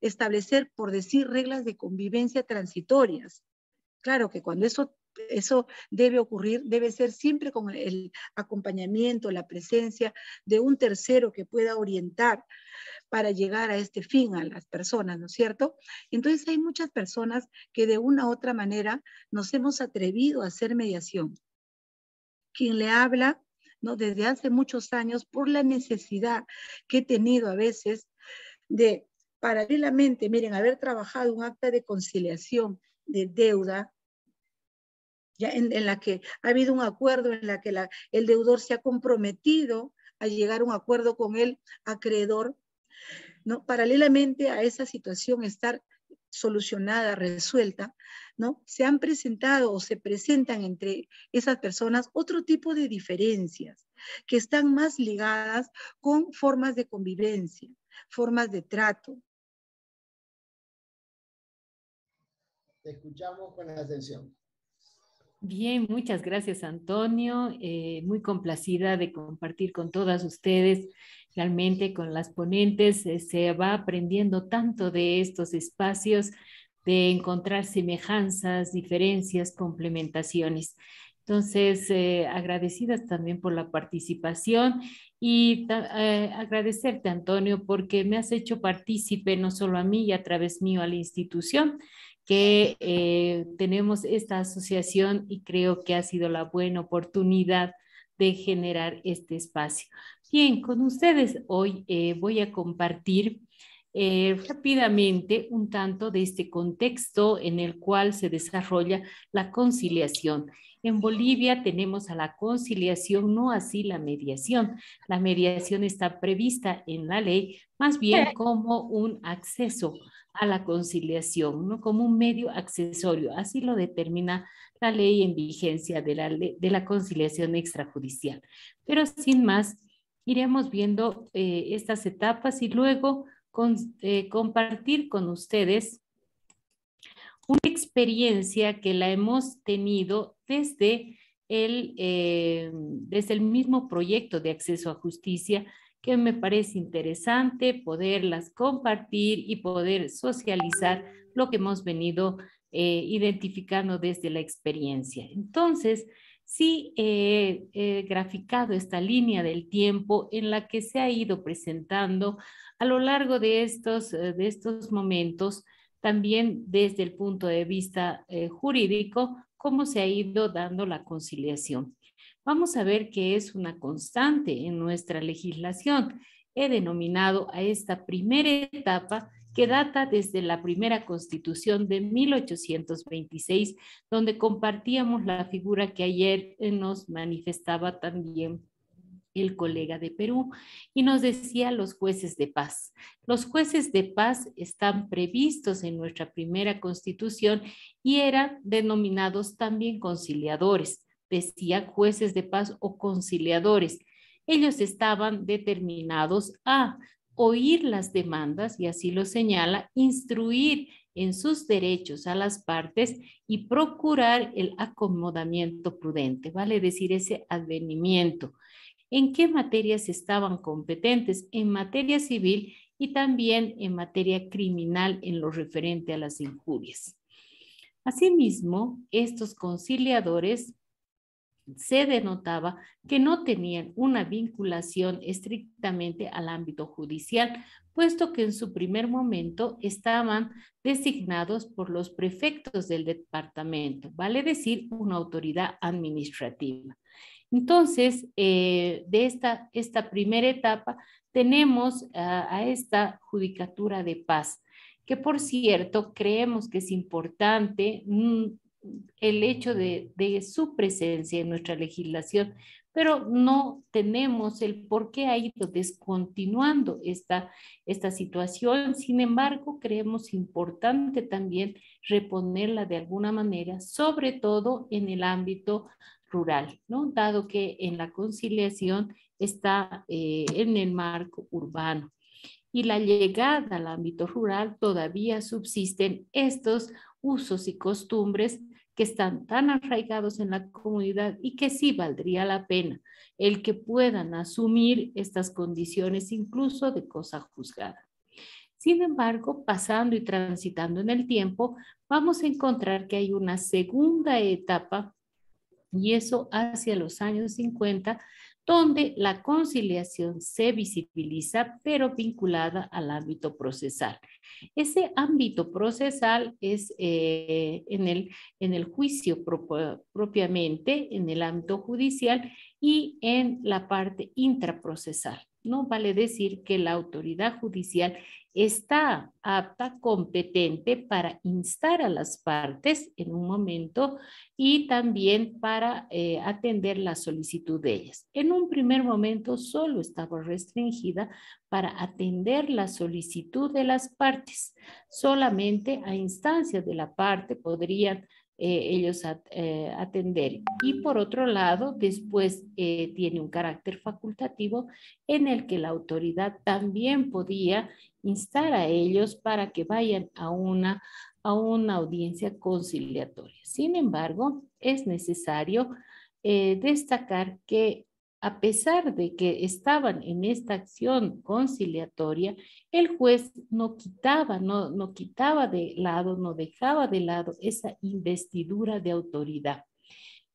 establecer, por decir, reglas de convivencia transitorias. Claro que cuando eso eso debe ocurrir, debe ser siempre con el acompañamiento, la presencia de un tercero que pueda orientar para llegar a este fin a las personas, ¿no es cierto? Entonces hay muchas personas que de una u otra manera nos hemos atrevido a hacer mediación. Quien le habla, ¿no? Desde hace muchos años, por la necesidad que he tenido a veces de, paralelamente, miren, haber trabajado un acta de conciliación de deuda, ya en la que ha habido un acuerdo, en la que el deudor se ha comprometido a llegar a un acuerdo con el acreedor, ¿no? Paralelamente a esa situación estar solucionada, resuelta, ¿no? Se han presentado o se presentan entre esas personas otro tipo de diferencias que están más ligadas con formas de convivencia, formas de trato. Te escuchamos con atención. Bien, muchas gracias, Antonio. Muy complacida de compartir con todas ustedes. Realmente con las ponentes se va aprendiendo tanto de estos espacios, de encontrar semejanzas, diferencias, complementaciones. Entonces, agradecidas también por la participación y agradecerte, Antonio, porque me has hecho partícipe no solo a mí y a través mío a la institución, que tenemos esta asociación y creo que ha sido la buena oportunidad de generar este espacio. Bien, con ustedes hoy voy a compartir rápidamente un tanto de este contexto en el cual se desarrolla la conciliación. En Bolivia tenemos a la conciliación, no así la mediación. La mediación está prevista en la ley más bien como un acceso a la conciliación, ¿no? Como un medio accesorio. Así lo determina la ley en vigencia de la conciliación extrajudicial. Pero sin más, iremos viendo estas etapas y luego compartir con ustedes una experiencia que la hemos tenido desde el mismo proyecto de acceso a justicia, que me parece interesante poderlas compartir y poder socializar lo que hemos venido identificando desde la experiencia. Entonces, sí he graficado esta línea del tiempo en la que se ha ido presentando a lo largo de estos momentos, también desde el punto de vista jurídico, cómo se ha ido dando la conciliación. Vamos a ver que es una constante en nuestra legislación. He denominado a esta primera etapa que data desde la primera Constitución de 1826, donde compartíamos la figura que ayer nos manifestaba también el colega de Perú, y nos decía los jueces de paz. Los jueces de paz están previstos en nuestra primera Constitución y eran denominados también conciliadores. Decía jueces de paz o conciliadores. Ellos estaban determinados a oír las demandas, y así lo señala, instruir en sus derechos a las partes y procurar el acomodamiento prudente, vale decir ese advenimiento. ¿En qué materias estaban competentes? En materia civil y también en materia criminal en lo referente a las injurias. Asimismo, estos conciliadores se denotaba que no tenían una vinculación estrictamente al ámbito judicial, puesto que en su primer momento estaban designados por los prefectos del departamento, vale decir, una autoridad administrativa. Entonces, de esta primera etapa tenemos a esta Judicatura de Paz, que por cierto creemos que es importante el hecho de su presencia en nuestra legislación, pero no tenemos el por qué ha ido descontinuando esta situación. Sin embargo, creemos importante también reponerla de alguna manera, sobre todo en el ámbito rural, ¿no? Dado que en la conciliación está en el marco urbano. Y la llegada al ámbito rural todavía subsisten estos usos y costumbres que están tan arraigados en la comunidad y que sí valdría la pena el que puedan asumir estas condiciones incluso de cosa juzgada. Sin embargo, pasando y transitando en el tiempo, vamos a encontrar que hay una segunda etapa, y eso hacia los años 50, donde la conciliación se visibiliza, pero vinculada al ámbito procesal. Ese ámbito procesal es en el juicio propiamente, en el ámbito judicial y en la parte intraprocesal. No vale decir que la autoridad judicial está apta, competente para instar a las partes en un momento y también para atender la solicitud de ellas. En un primer momento solo estaba restringida para atender la solicitud de las partes. Solamente a instancia de la parte podrían ellos atender. Y por otro lado, después tiene un carácter facultativo en el que la autoridad también podía instar a ellos para que vayan a una audiencia conciliatoria. Sin embargo, es necesario destacar que a pesar de que estaban en esta acción conciliatoria, el juez no quitaba de lado, no dejaba de lado esa investidura de autoridad.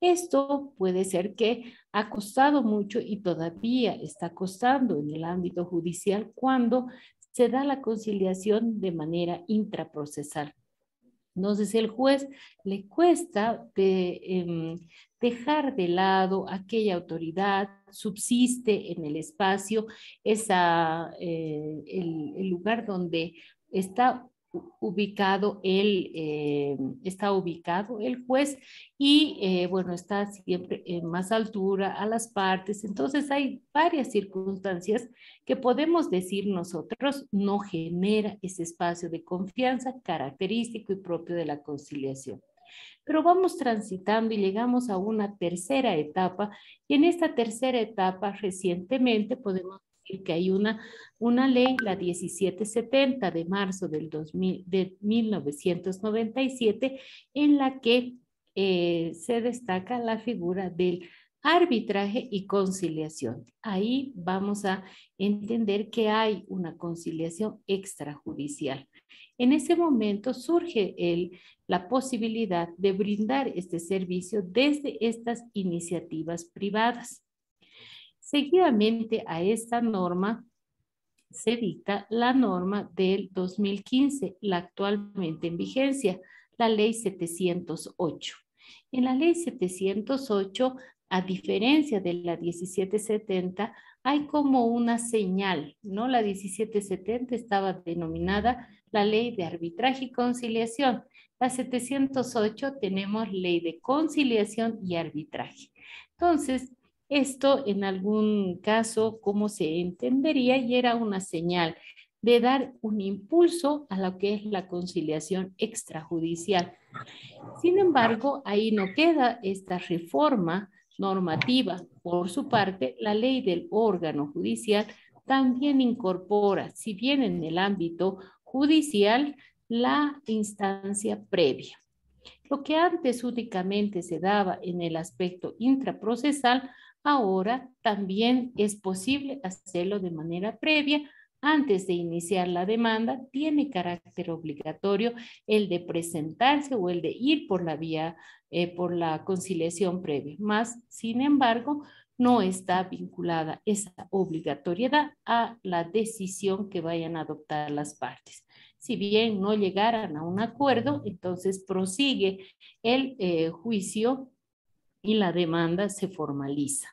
Esto puede ser que ha costado mucho y todavía está costando en el ámbito judicial cuando se da la conciliación de manera intraprocesal. Entonces, el juez le cuesta dejar de lado aquella autoridad, subsiste en el espacio, el lugar donde está ubicado el juez y bueno, está siempre en más altura a las partes. Entonces hay varias circunstancias que podemos decir nosotros no genera ese espacio de confianza característico y propio de la conciliación. Pero vamos transitando y llegamos a una tercera etapa, y en esta tercera etapa recientemente podemos decir que hay una ley, la 1770 de marzo de 1997, en la que se destaca la figura del arbitraje y conciliación. Ahí vamos a entender que hay una conciliación extrajudicial. En ese momento surge la posibilidad de brindar este servicio desde estas iniciativas privadas. Seguidamente a esta norma se dicta la norma del 2015, la actualmente en vigencia, la ley 708. En la ley 708, a diferencia de la 1770, hay como una señal, ¿no? La 1770 estaba denominada la ley de arbitraje y conciliación. La 708 tenemos ley de conciliación y arbitraje. Entonces, esto en algún caso, ¿cómo se entendería? Y era una señal de dar un impulso a lo que es la conciliación extrajudicial. Sin embargo, ahí no queda esta reforma normativa. Por su parte, la ley del órgano judicial también incorpora, si bien en el ámbito judicial, la instancia previa. Lo que antes únicamente se daba en el aspecto intraprocesal, ahora también es posible hacerlo de manera previa. Antes de iniciar la demanda, tiene carácter obligatorio el de presentarse o el de ir por la vía, por la conciliación previa. Más, sin embargo, no está vinculada esa obligatoriedad a la decisión que vayan a adoptar las partes. Si bien no llegaran a un acuerdo, entonces prosigue el juicio y la demanda se formaliza.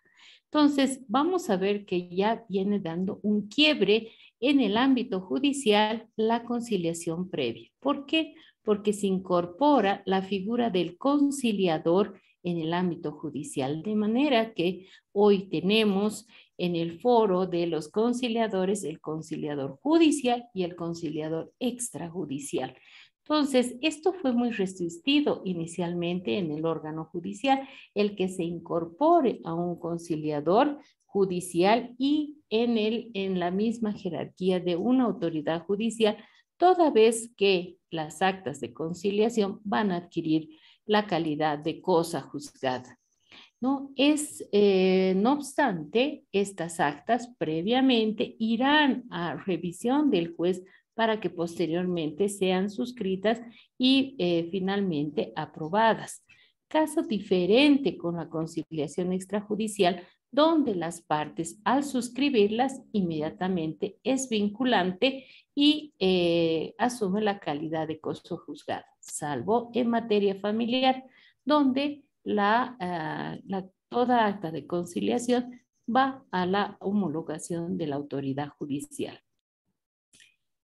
Entonces, vamos a ver que ya viene dando un quiebre en el ámbito judicial la conciliación previa. ¿Por qué? Porque se incorpora la figura del conciliador en el ámbito judicial, de manera que hoy tenemos en el foro de los conciliadores el conciliador judicial y el conciliador extrajudicial. Entonces, esto fue muy resistido inicialmente en el órgano judicial, el que se incorpore a un conciliador judicial y en la misma jerarquía de una autoridad judicial, toda vez que las actas de conciliación van a adquirir la calidad de cosa juzgada. No obstante, estas actas previamente irán a revisión del juez para que posteriormente sean suscritas y finalmente aprobadas. Caso diferente con la conciliación extrajudicial, donde las partes al suscribirlas inmediatamente es vinculante y asume la calidad de costo juzgado, salvo en materia familiar, donde toda acta de conciliación va a la homologación de la autoridad judicial.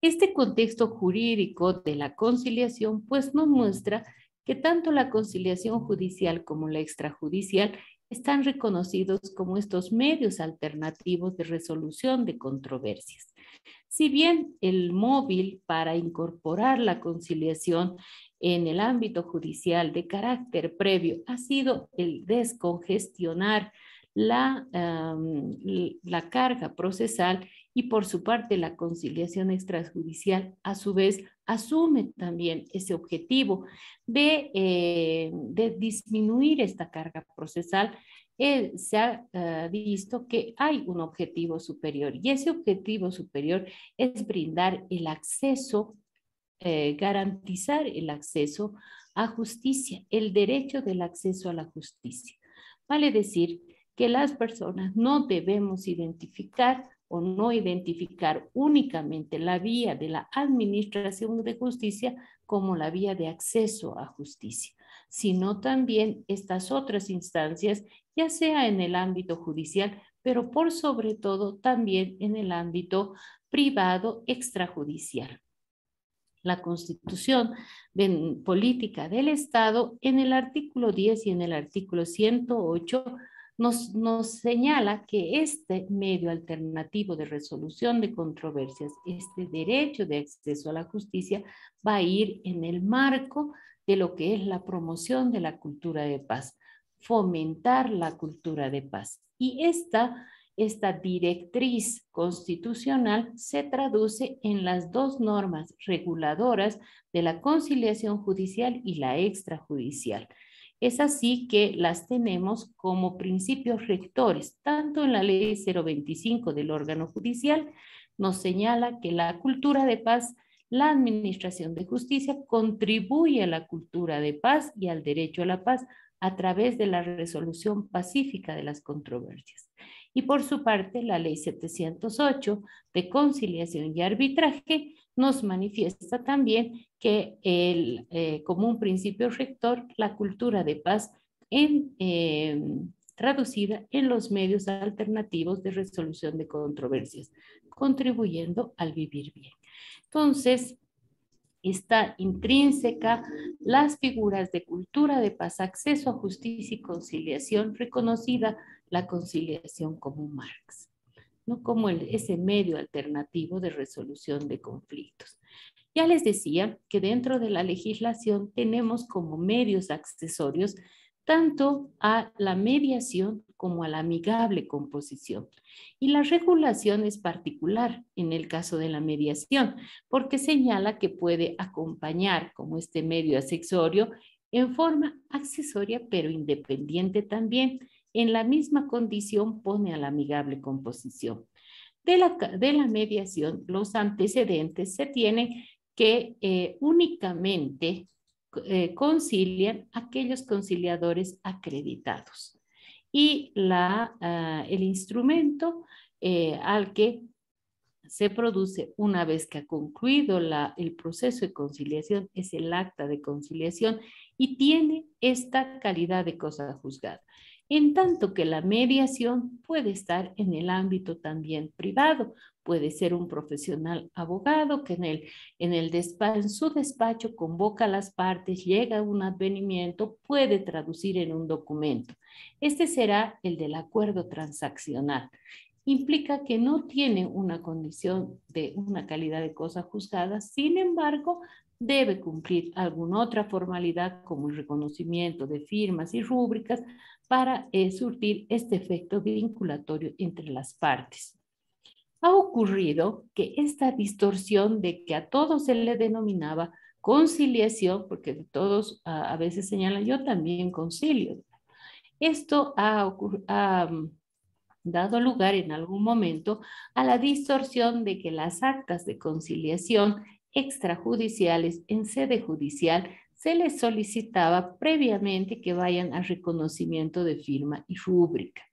Este contexto jurídico de la conciliación pues nos muestra que tanto la conciliación judicial como la extrajudicial están reconocidos como estos medios alternativos de resolución de controversias. Si bien el móvil para incorporar la conciliación en el ámbito judicial de carácter previo ha sido el descongestionar la carga procesal, y por su parte la conciliación extrajudicial a su vez asume también ese objetivo de disminuir esta carga procesal. Se ha visto que hay un objetivo superior y ese objetivo superior es brindar el acceso, garantizar el acceso a justicia, el derecho del acceso a la justicia. Vale decir que las personas no debemos identificar o no identificar únicamente la vía de la administración de justicia como la vía de acceso a justicia, sino también estas otras instancias, ya sea en el ámbito judicial, pero por sobre todo también en el ámbito privado extrajudicial. La Constitución Política del Estado, en el artículo 10 y en el artículo 108, nos señala que este medio alternativo de resolución de controversias, este derecho de acceso a la justicia, va a ir en el marco de lo que es la promoción de la cultura de paz, fomentar la cultura de paz. Y esta directriz constitucional se traduce en las dos normas reguladoras de la conciliación judicial y la extrajudicial. Es así que las tenemos como principios rectores, tanto en la ley 025 del órgano judicial, nos señala que la cultura de paz, la administración de justicia contribuye a la cultura de paz y al derecho a la paz a través de la resolución pacífica de las controversias. Y por su parte, la ley 708 de conciliación y arbitraje nos manifiesta también que como un principio rector, la cultura de paz traducida en los medios alternativos de resolución de controversias, contribuyendo al vivir bien. Entonces, está intrínseca las figuras de cultura de paz, acceso a justicia y conciliación, reconocida la conciliación como Marx, ¿no? Como ese medio alternativo de resolución de conflictos. Ya les decía que dentro de la legislación tenemos como medios accesorios tanto a la mediación como a la amigable composición. Y la regulación es particular en el caso de la mediación, porque señala que puede acompañar como este medio accesorio en forma accesoria, pero independiente también. En la misma condición pone a la amigable composición. De la mediación, los antecedentes se tienen que únicamente concilian aquellos conciliadores acreditados. Y el instrumento al que se produce una vez que ha concluido el proceso de conciliación es el acta de conciliación y tiene esta calidad de cosa juzgada. En tanto que la mediación puede estar en el ámbito también privado, puede ser un profesional abogado que en su despacho convoca a las partes, llega a un advenimiento, puede traducir en un documento. Este será el del acuerdo transaccional. Implica que no tiene una condición de una calidad de cosa juzgada, sin embargo, debe cumplir alguna otra formalidad como el reconocimiento de firmas y rúbricas para surtir este efecto vinculatorio entre las partes. Ha ocurrido que esta distorsión de que a todos se le denominaba conciliación, porque todos a veces señalan, yo también concilio. Esto ha dado lugar en algún momento a la distorsión de que las actas de conciliación extrajudiciales en sede judicial se les solicitaba previamente que vayan a reconocimiento de firma y rúbrica.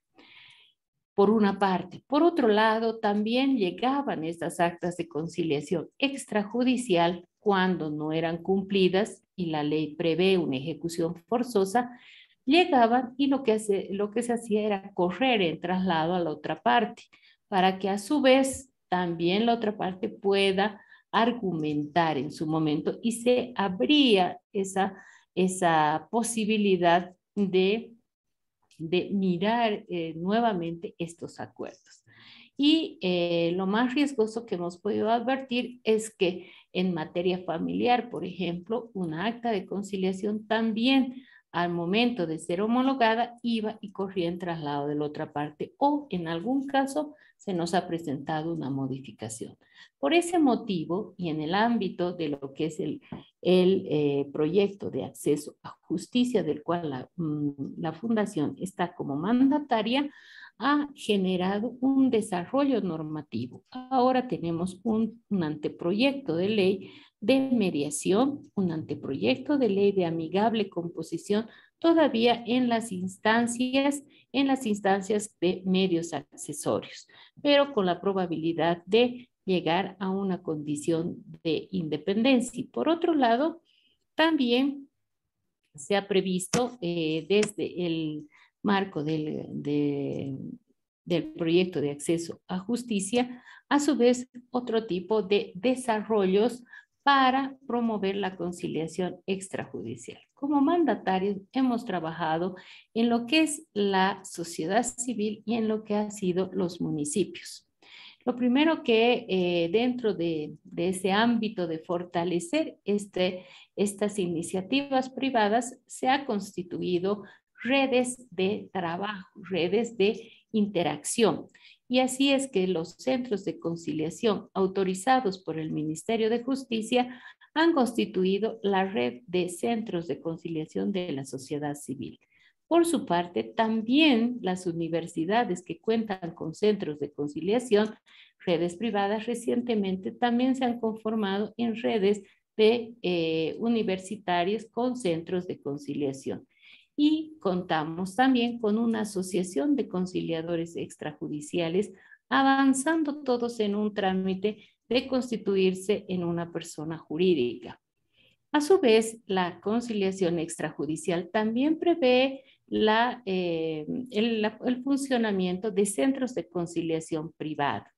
Por una parte. Por otro lado, también llegaban estas actas de conciliación extrajudicial cuando no eran cumplidas y la ley prevé una ejecución forzosa, llegaban y lo que se hacía era correr en traslado a la otra parte para que a su vez también la otra parte pueda argumentar en su momento y se abría esa posibilidad de mirar nuevamente estos acuerdos. Y lo más riesgoso que hemos podido advertir es que en materia familiar, por ejemplo, una acta de conciliación también al momento de ser homologada iba y corría en traslado de la otra parte o en algún caso se nos ha presentado una modificación. Por ese motivo y en el ámbito de lo que es el proyecto de acceso a justicia del cual la Fundación está como mandataria, ha generado un desarrollo normativo. Ahora tenemos un anteproyecto de ley de mediación, un anteproyecto de ley de amigable composición, todavía en las instancias de medios accesorios, pero con la probabilidad de llegar a una condición de independencia. Y por otro lado, también se ha previsto desde el marco del proyecto de acceso a justicia, a su vez otro tipo de desarrollos para promover la conciliación extrajudicial. Como mandatarios hemos trabajado en lo que es la sociedad civil y en lo que han sido los municipios. Lo primero que dentro de ese ámbito de fortalecer estas iniciativas privadas se ha constituido redes de trabajo, redes de interacción. Y así es que los centros de conciliación autorizados por el Ministerio de Justicia han constituido la red de centros de conciliación de la sociedad civil. Por su parte, también las universidades que cuentan con centros de conciliación, redes privadas, recientemente también se han conformado en redes de universitarios con centros de conciliación. Y contamos también con una asociación de conciliadores extrajudiciales, avanzando todos en un trámite de constituirse en una persona jurídica. A su vez, la conciliación extrajudicial también prevé el funcionamiento de centros de conciliación privada.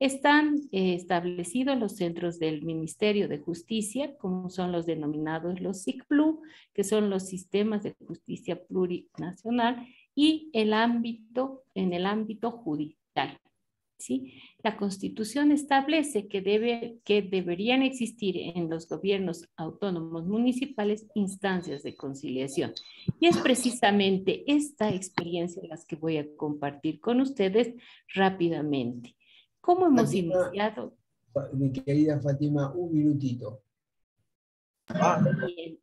Están establecidos los centros del Ministerio de Justicia, como son los denominados los SICPLU, que son los sistemas de justicia plurinacional, y en el ámbito judicial. ¿Sí? La Constitución establece que deberían existir en los gobiernos autónomos municipales instancias de conciliación. Y es precisamente esta experiencia la que voy a compartir con ustedes rápidamente. ¿Cómo hemos iniciado? Mi querida Fátima, un minutito. Bien.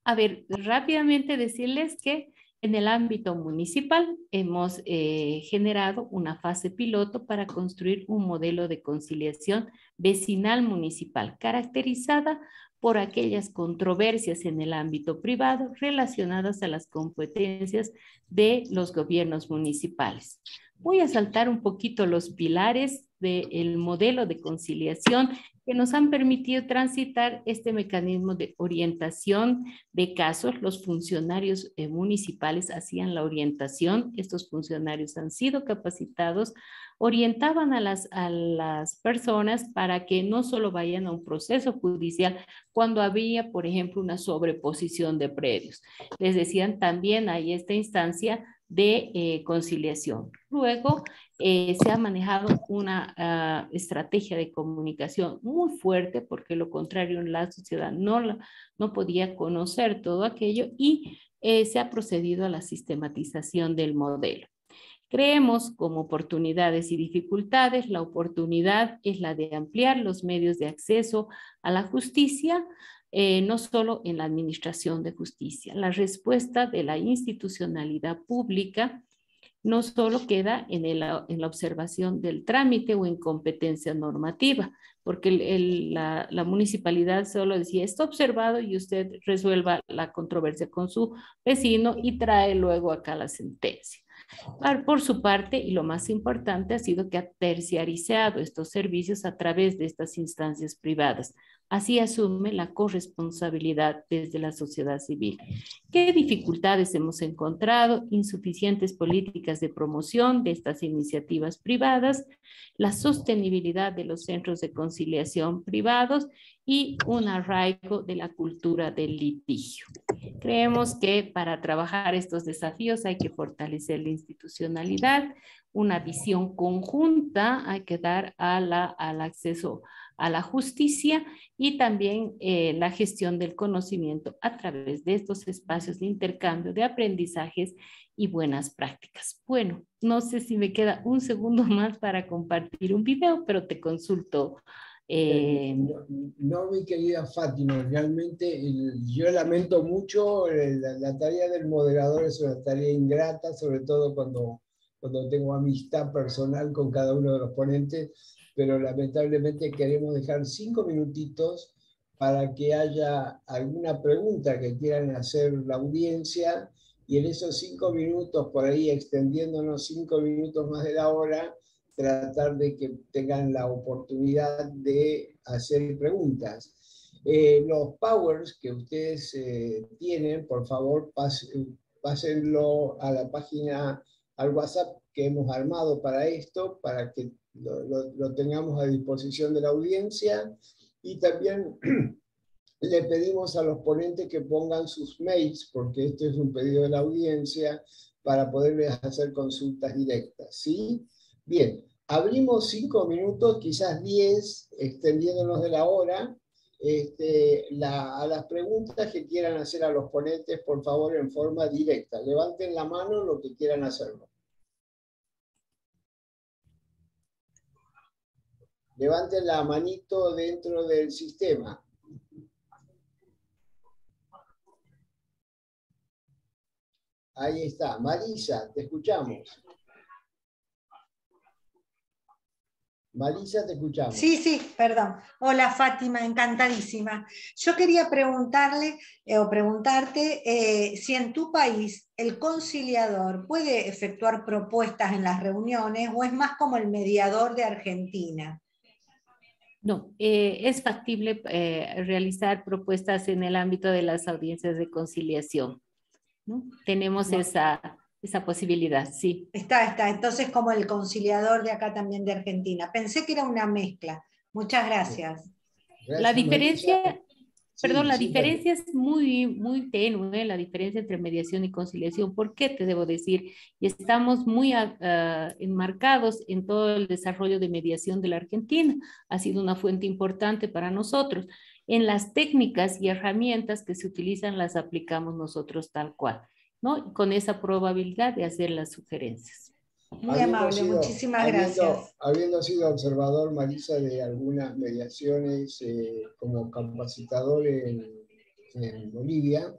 A ver, rápidamente decirles que en el ámbito municipal hemos generado una fase piloto para construir un modelo de conciliación vecinal municipal caracterizada por aquellas controversias en el ámbito privado relacionadas a las competencias de los gobiernos municipales. Voy a saltar un poquito los pilares del modelo de conciliación que nos han permitido transitar este mecanismo de orientación de casos. Los funcionarios municipales hacían la orientación, estos funcionarios han sido capacitados, orientaban a las personas para que no solo vayan a un proceso judicial cuando había, por ejemplo, una sobreposición de predios. Les decían también hay esta instancia de conciliación. Luego se ha manejado una estrategia de comunicación muy fuerte, porque lo contrario la sociedad no podía conocer todo aquello, y se ha procedido a la sistematización del modelo. Creemos como oportunidades y dificultades. La oportunidad es la de ampliar los medios de acceso a la justicia, no solo en la administración de justicia. La respuesta de la institucionalidad pública No solo queda en la observación del trámite o en competencia normativa, porque la municipalidad solo decía, está observado y usted resuelva la controversia con su vecino y trae luego acá la sentencia. Por su parte, y lo más importante, ha sido que ha terciarizado estos servicios a través de estas instancias privadas. Así asume la corresponsabilidad desde la sociedad civil. ¿Qué dificultades hemos encontrado? Insuficientes políticas de promoción de estas iniciativas privadas, la sostenibilidad de los centros de conciliación privados y un arraigo de la cultura del litigio. Creemos que para trabajar estos desafíos hay que fortalecer la institucionalidad, una visión conjunta hay que dar al acceso a la justicia y también la gestión del conocimiento a través de estos espacios de intercambio de aprendizajes y buenas prácticas. Bueno, no sé si me queda un segundo más para compartir un video, pero te consulto. No, mi querida Fátima, realmente yo lamento mucho, la tarea del moderador es una tarea ingrata, sobre todo cuando tengo amistad personal con cada uno de los ponentes, pero lamentablemente queremos dejar 5 minutitos para que haya alguna pregunta que quieran hacer la audiencia, y en esos 5 minutos, por ahí extendiéndonos 5 minutos más de la hora, tratar de que tengan la oportunidad de hacer preguntas. Los powers que ustedes tienen, por favor, pásenlo a la página, al WhatsApp que hemos armado para esto, para que lo tengamos a disposición de la audiencia, y también le pedimos a los ponentes que pongan sus mails, porque esto es un pedido de la audiencia, para poderles hacer consultas directas, ¿sí? Bien, abrimos 5 minutos, quizás 10, extendiéndonos de la hora, a las preguntas que quieran hacer a los ponentes, por favor, en forma directa. Levanten la mano lo que quieran hacerlo. Levanten la manito dentro del sistema. Ahí está. Marisa, te escuchamos. Marisa, te escuchamos. Sí, perdón. Hola, Fátima, encantadísima. Yo quería preguntarte si en tu país el conciliador puede efectuar propuestas en las reuniones o es más como el mediador de Argentina. No, es factible realizar propuestas en el ámbito de las audiencias de conciliación, ¿no? Tenemos esa posibilidad, sí. Está. Entonces, como el conciliador de acá también de Argentina. Pensé que era una mezcla. Muchas gracias. La diferencia, la sí, diferencia es muy tenue, la diferencia entre mediación y conciliación. ¿Por qué te debo decir? Y estamos muy enmarcados en todo el desarrollo de mediación de la Argentina. Ha sido una fuente importante para nosotros. En las técnicas y herramientas que se utilizan las aplicamos nosotros tal cual, ¿no? Con esa probabilidad de hacer las sugerencias. Muy amable, muchísimas gracias. Habiendo sido observador, Marisa, de algunas mediaciones como capacitador en Bolivia,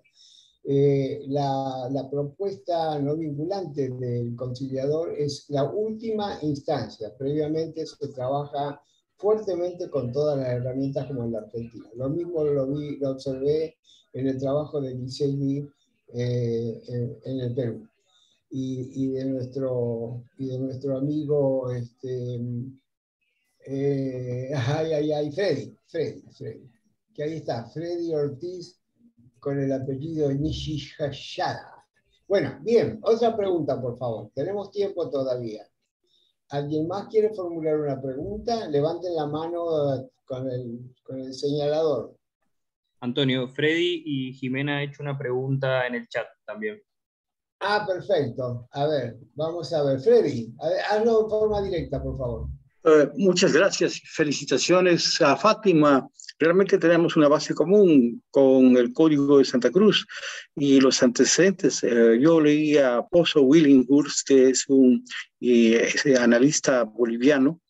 la propuesta no vinculante del conciliador es la última instancia. Previamente se trabaja fuertemente con todas las herramientas como en la Argentina. Lo mismo lo observé en el trabajo de Licey en el Perú. Y de nuestro amigo Freddy, que ahí está, Freddy Ortiz con el apellido Nishihashara. Bueno, bien, otra pregunta, por favor. Tenemos tiempo todavía. ¿Alguien más quiere formular una pregunta? Levanten la mano con el señalador. Antonio, Freddy y Jimena han hecho una pregunta en el chat también. Ah, perfecto. A ver, vamos a ver. Freddy, hazlo de forma directa, por favor. Muchas gracias. Felicitaciones a Fátima. Realmente tenemos una base común con el Código de Santa Cruz y los antecedentes. Yo leí a Pozo Willinghurst, que es un analista boliviano,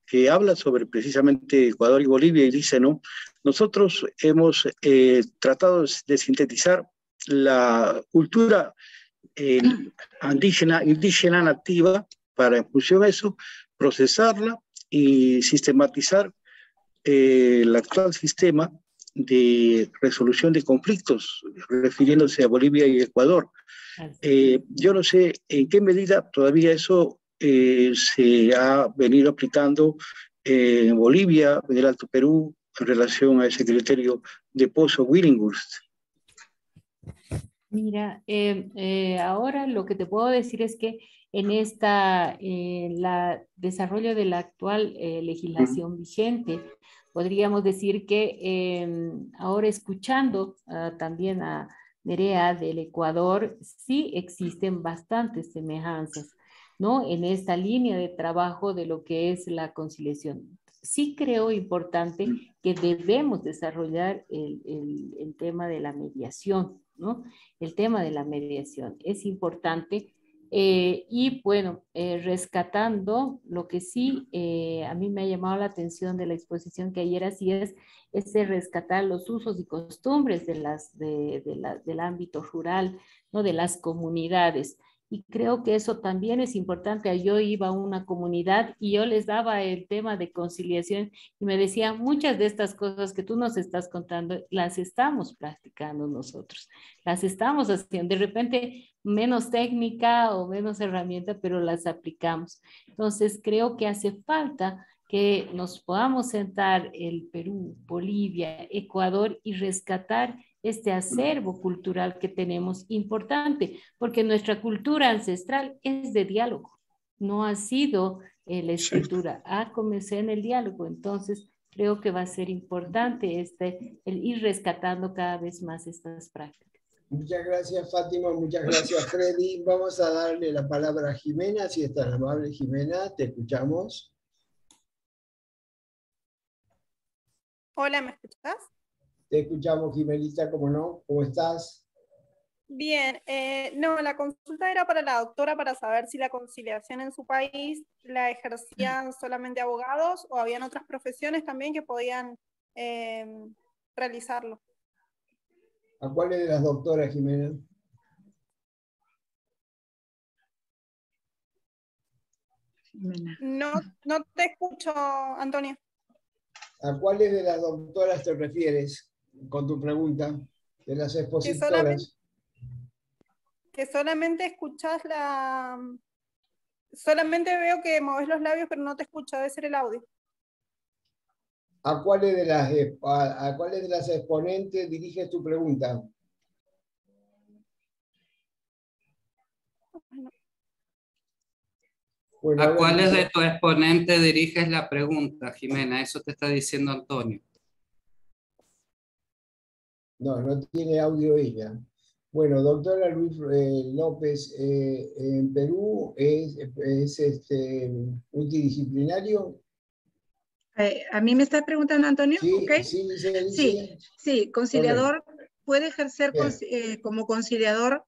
que habla sobre precisamente Ecuador y Bolivia y dice, ¿no? Nosotros hemos tratado de sintetizar la cultura indígena nativa para, en función de eso, procesarla y sistematizar el actual sistema de resolución de conflictos, refiriéndose a Bolivia y Ecuador. Yo no sé en qué medida todavía eso se ha venido aplicando en Bolivia, en el Alto Perú, en relación a ese criterio de Pozo-Billinghurst. Mira, ahora lo que te puedo decir es que en la desarrollo de la actual legislación vigente, podríamos decir que ahora escuchando también a Nerea del Ecuador, sí existen bastantes semejanzas, ¿no? En esta línea de trabajo de lo que es la conciliación. Sí creo importante que debemos desarrollar el tema de la mediación, ¿no? El tema de la mediación es importante y bueno, rescatando lo que sí a mí me ha llamado la atención de la exposición que ayer hacías, es rescatar los usos y costumbres del ámbito rural, ¿no? De las comunidades. Y creo que eso también es importante. Yo iba a una comunidad y yo les daba el tema de conciliación y me decían, muchas de estas cosas que tú nos estás contando, las estamos practicando nosotros, las estamos haciendo. De repente, menos técnica o menos herramienta, pero las aplicamos. Entonces, creo que hace falta que nos podamos sentar el Perú, Bolivia, Ecuador y rescatar este acervo cultural que tenemos importante, porque nuestra cultura ancestral es de diálogo, no ha sido la escritura, ha comenzado en el diálogo. Entonces creo que va a ser importante el ir rescatando cada vez más estas prácticas. Muchas gracias, Fátima, muchas gracias, Freddy. Vamos a darle la palabra a Jimena, si es tan amable. Jimena, te escuchamos. Hola, ¿me escuchas? Te escuchamos, Jimenita, ¿cómo no? ¿Cómo estás? Bien, no, la consulta era para la doctora para saber si la conciliación en su país la ejercían solamente abogados o habían otras profesiones también que podían realizarlo. ¿A cuáles de las doctoras, Jimena? No te escucho, Antonio. ¿A cuáles de las doctoras te refieres con tu pregunta? De las expositoras. Que solamente escuchas solamente veo que moves los labios, pero no te escucho, debe ser el audio. ¿A cuáles de las exponentes diriges tu pregunta? Bueno, ¿a cuáles de tus exponentes diriges la pregunta, Jimena? Eso te está diciendo Antonio. No tiene audio ella. Bueno, doctora Luis López, ¿en Perú es multidisciplinario? ¿A mí me estás preguntando, Antonio? Sí, ¿Okay? Sí, conciliador puede ejercer como conciliador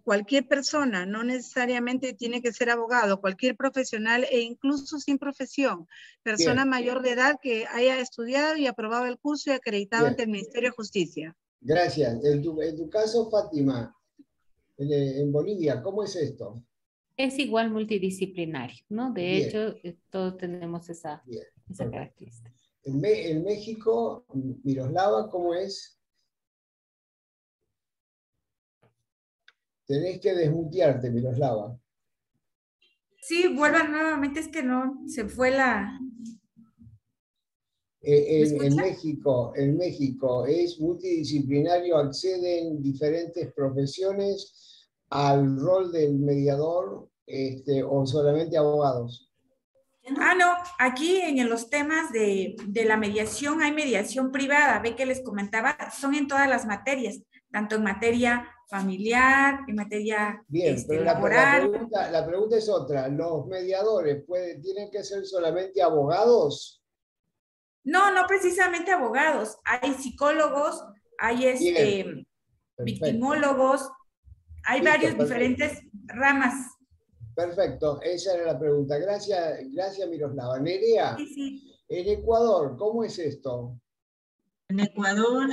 cualquier persona, no necesariamente tiene que ser abogado, cualquier profesional e incluso sin profesión, persona mayor de edad que haya estudiado y aprobado el curso y acreditado ante el Ministerio de Justicia. Gracias. En tu caso, Fátima, en Bolivia, ¿cómo es esto? Es igual multidisciplinario, ¿no? De hecho, todos tenemos esa característica. En México, Miroslava, ¿cómo es? Tenés que desmutearte, Miroslava. Sí, vuelvan nuevamente, es que no, se fue la... En México es multidisciplinario, acceden diferentes profesiones al rol del mediador o solamente abogados. Ah, no, aquí en los temas de la mediación hay mediación privada, ve que les comentaba, son en todas las materias, tanto en materia familiar, en materia pero laboral. La pregunta es otra, ¿los mediadores tienen que ser solamente abogados? No precisamente abogados, hay psicólogos, hay victimólogos, hay varios diferentes ramas. Perfecto, esa era la pregunta. Gracias Miroslava. Nerea, sí. En Ecuador, ¿cómo es esto? En Ecuador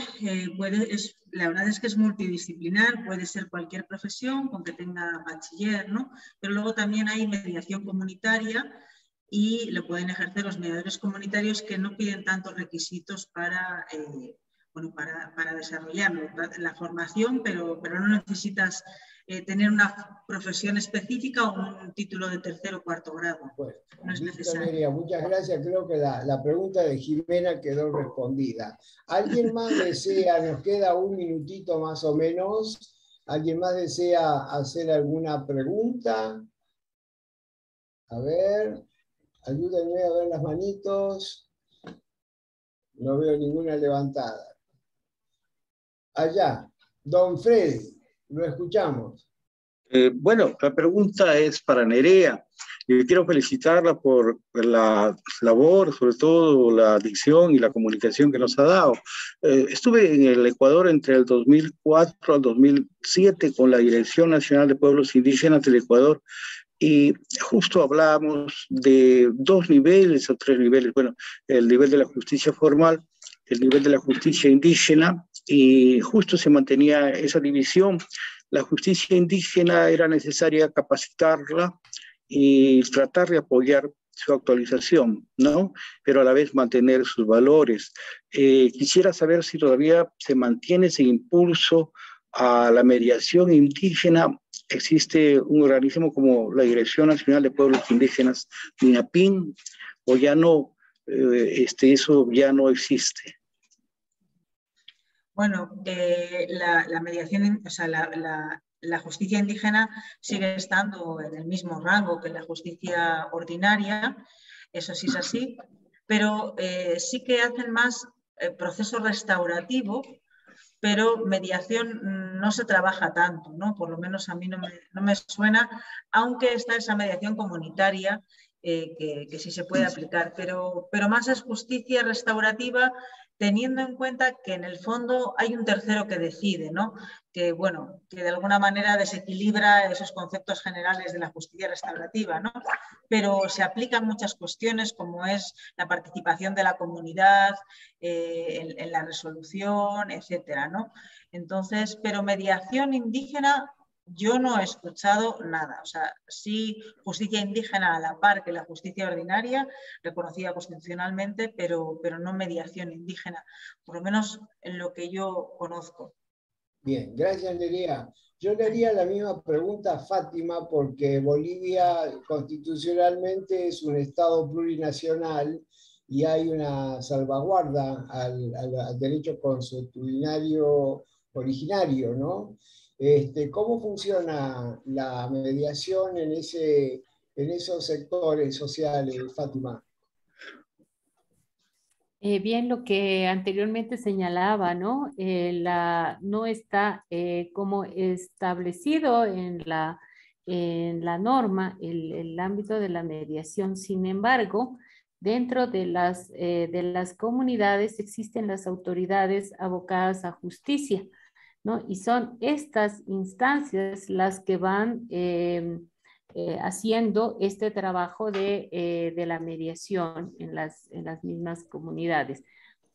la verdad es que es multidisciplinar, puede ser cualquier profesión con que tenga bachiller, ¿no? Pero luego también hay mediación comunitaria y lo pueden ejercer los mediadores comunitarios que no piden tantos requisitos para, bueno, para desarrollar la formación, pero no necesitas tener una profesión específica o un título de tercer o cuarto grado. Bueno, no es listo, necesario. Nerea, muchas gracias. Creo que la pregunta de Jimena quedó respondida. ¿Alguien más desea, nos queda un minutito más o menos, alguien más desea hacer alguna pregunta? A ver, ayúdenme a ver las manitos. No veo ninguna levantada. Allá, don Freddy, lo escuchamos. Bueno, la pregunta es para Nerea. Yo quiero felicitarla por la labor, sobre todo la dicción y la comunicación que nos ha dado. Estuve en el Ecuador entre el 2004 al 2007 con la Dirección Nacional de Pueblos Indígenas del Ecuador y justo hablamos de 2 niveles o 3 niveles. Bueno, el nivel de la justicia formal, el nivel de la justicia indígena, y justo se mantenía esa división. La justicia indígena era necesaria capacitarla y tratar de apoyar su actualización, ¿no? Pero a la vez mantener sus valores. Quisiera saber si todavía se mantiene ese impulso a la mediación indígena. ¿Existe un organismo como la Dirección Nacional de Pueblos Indígenas, DINAPIN, o ya no, eso ya no existe? Bueno, la mediación, o sea, la justicia indígena sigue estando en el mismo rango que la justicia ordinaria, eso sí es así, pero sí que hacen más proceso restaurativo, pero mediación no se trabaja tanto, ¿no? Por lo menos a mí no me suena, aunque está esa mediación comunitaria que sí se puede aplicar, pero más es justicia restaurativa, teniendo en cuenta que en el fondo hay un tercero que decide, ¿no? Que, bueno, que de alguna manera desequilibra esos conceptos generales de la justicia restaurativa, ¿no? Pero se aplican muchas cuestiones como es la participación de la comunidad en la resolución, etcétera, ¿no? Entonces, pero mediación indígena yo no he escuchado nada. O sea, sí justicia indígena a la par que la justicia ordinaria, reconocida constitucionalmente, pero no mediación indígena, por lo menos en lo que yo conozco. Bien, gracias, Nerea. Yo le haría la misma pregunta a Fátima porque Bolivia constitucionalmente es un estado plurinacional y hay una salvaguarda al derecho consuetudinario originario, ¿no? ¿Cómo funciona la mediación en esos sectores sociales, Fátima? Bien, lo que anteriormente señalaba, ¿no? No está como establecido en la norma el ámbito de la mediación. Sin embargo, dentro de las comunidades existen las autoridades abocadas a justicia, ¿no? Y son estas instancias las que van haciendo este trabajo de la mediación en las mismas comunidades.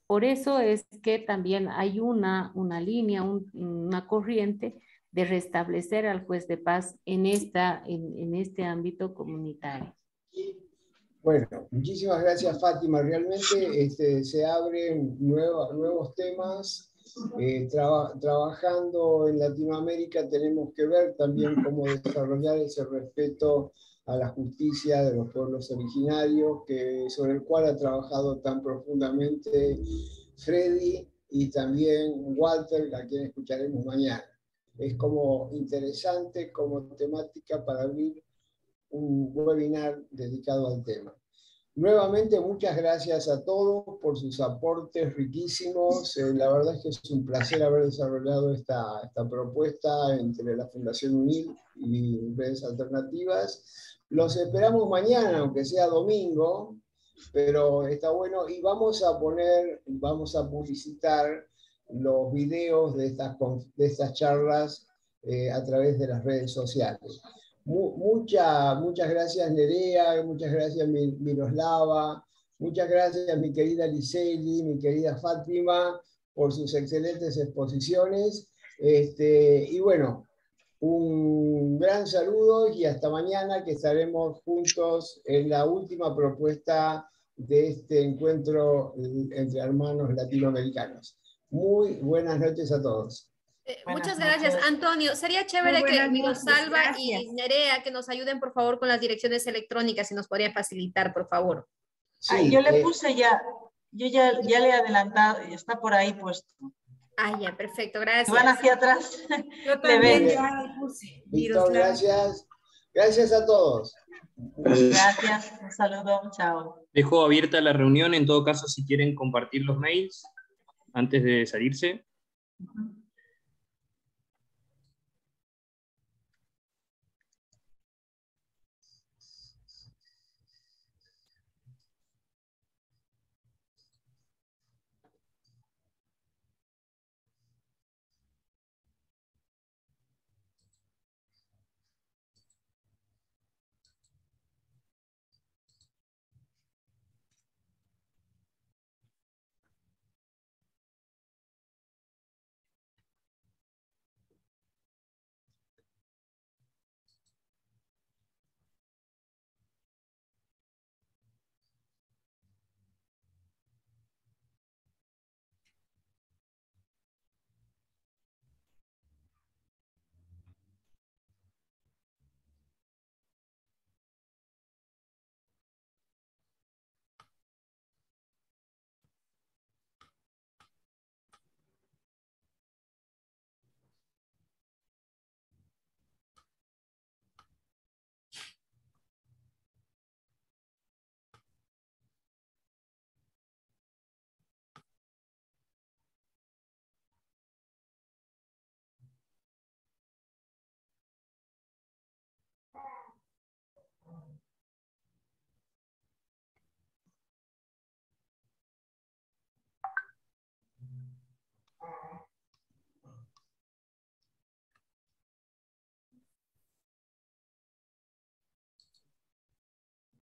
Por eso es que también hay una línea, una corriente de restablecer al juez de paz en este ámbito comunitario. Bueno, muchísimas gracias, Fátima. Realmente se abren nuevos temas. Trabajando en Latinoamérica tenemos que ver también cómo desarrollar ese respeto a la justicia de los pueblos originarios, sobre el cual ha trabajado tan profundamente Freddy y también Walter, a quien escucharemos mañana. Es como interesante como temática para abrir un webinar dedicado al tema. Nuevamente, muchas gracias a todos por sus aportes riquísimos. La verdad es que es un placer haber desarrollado esta propuesta entre la Fundación UNIL y Redes Alternativas. Los esperamos mañana, aunque sea domingo, pero está bueno. Y vamos a publicitar los videos de estas charlas a través de las redes sociales. Muchas gracias, Nerea, muchas gracias, Miroslava, muchas gracias, mi querida Liseli, mi querida Fátima, por sus excelentes exposiciones. Y bueno, un gran saludo y hasta mañana, que estaremos juntos en la última propuesta de este encuentro entre hermanos latinoamericanos. Muy buenas noches a todos. Muchas gracias, Antonio. Sería chévere que Mirosalva y Nerea que nos ayuden, por favor, con las direcciones electrónicas, si nos podría facilitar, por favor. Sí, yo le puse ya, ya le he adelantado, está por ahí puesto. Ah, ya, perfecto, gracias. Van hacia atrás. Yo también ya le puse. Listo, gracias. Gracias a todos. Gracias, un saludo, chao. Dejo abierta la reunión, en todo caso, si quieren compartir los mails antes de salirse.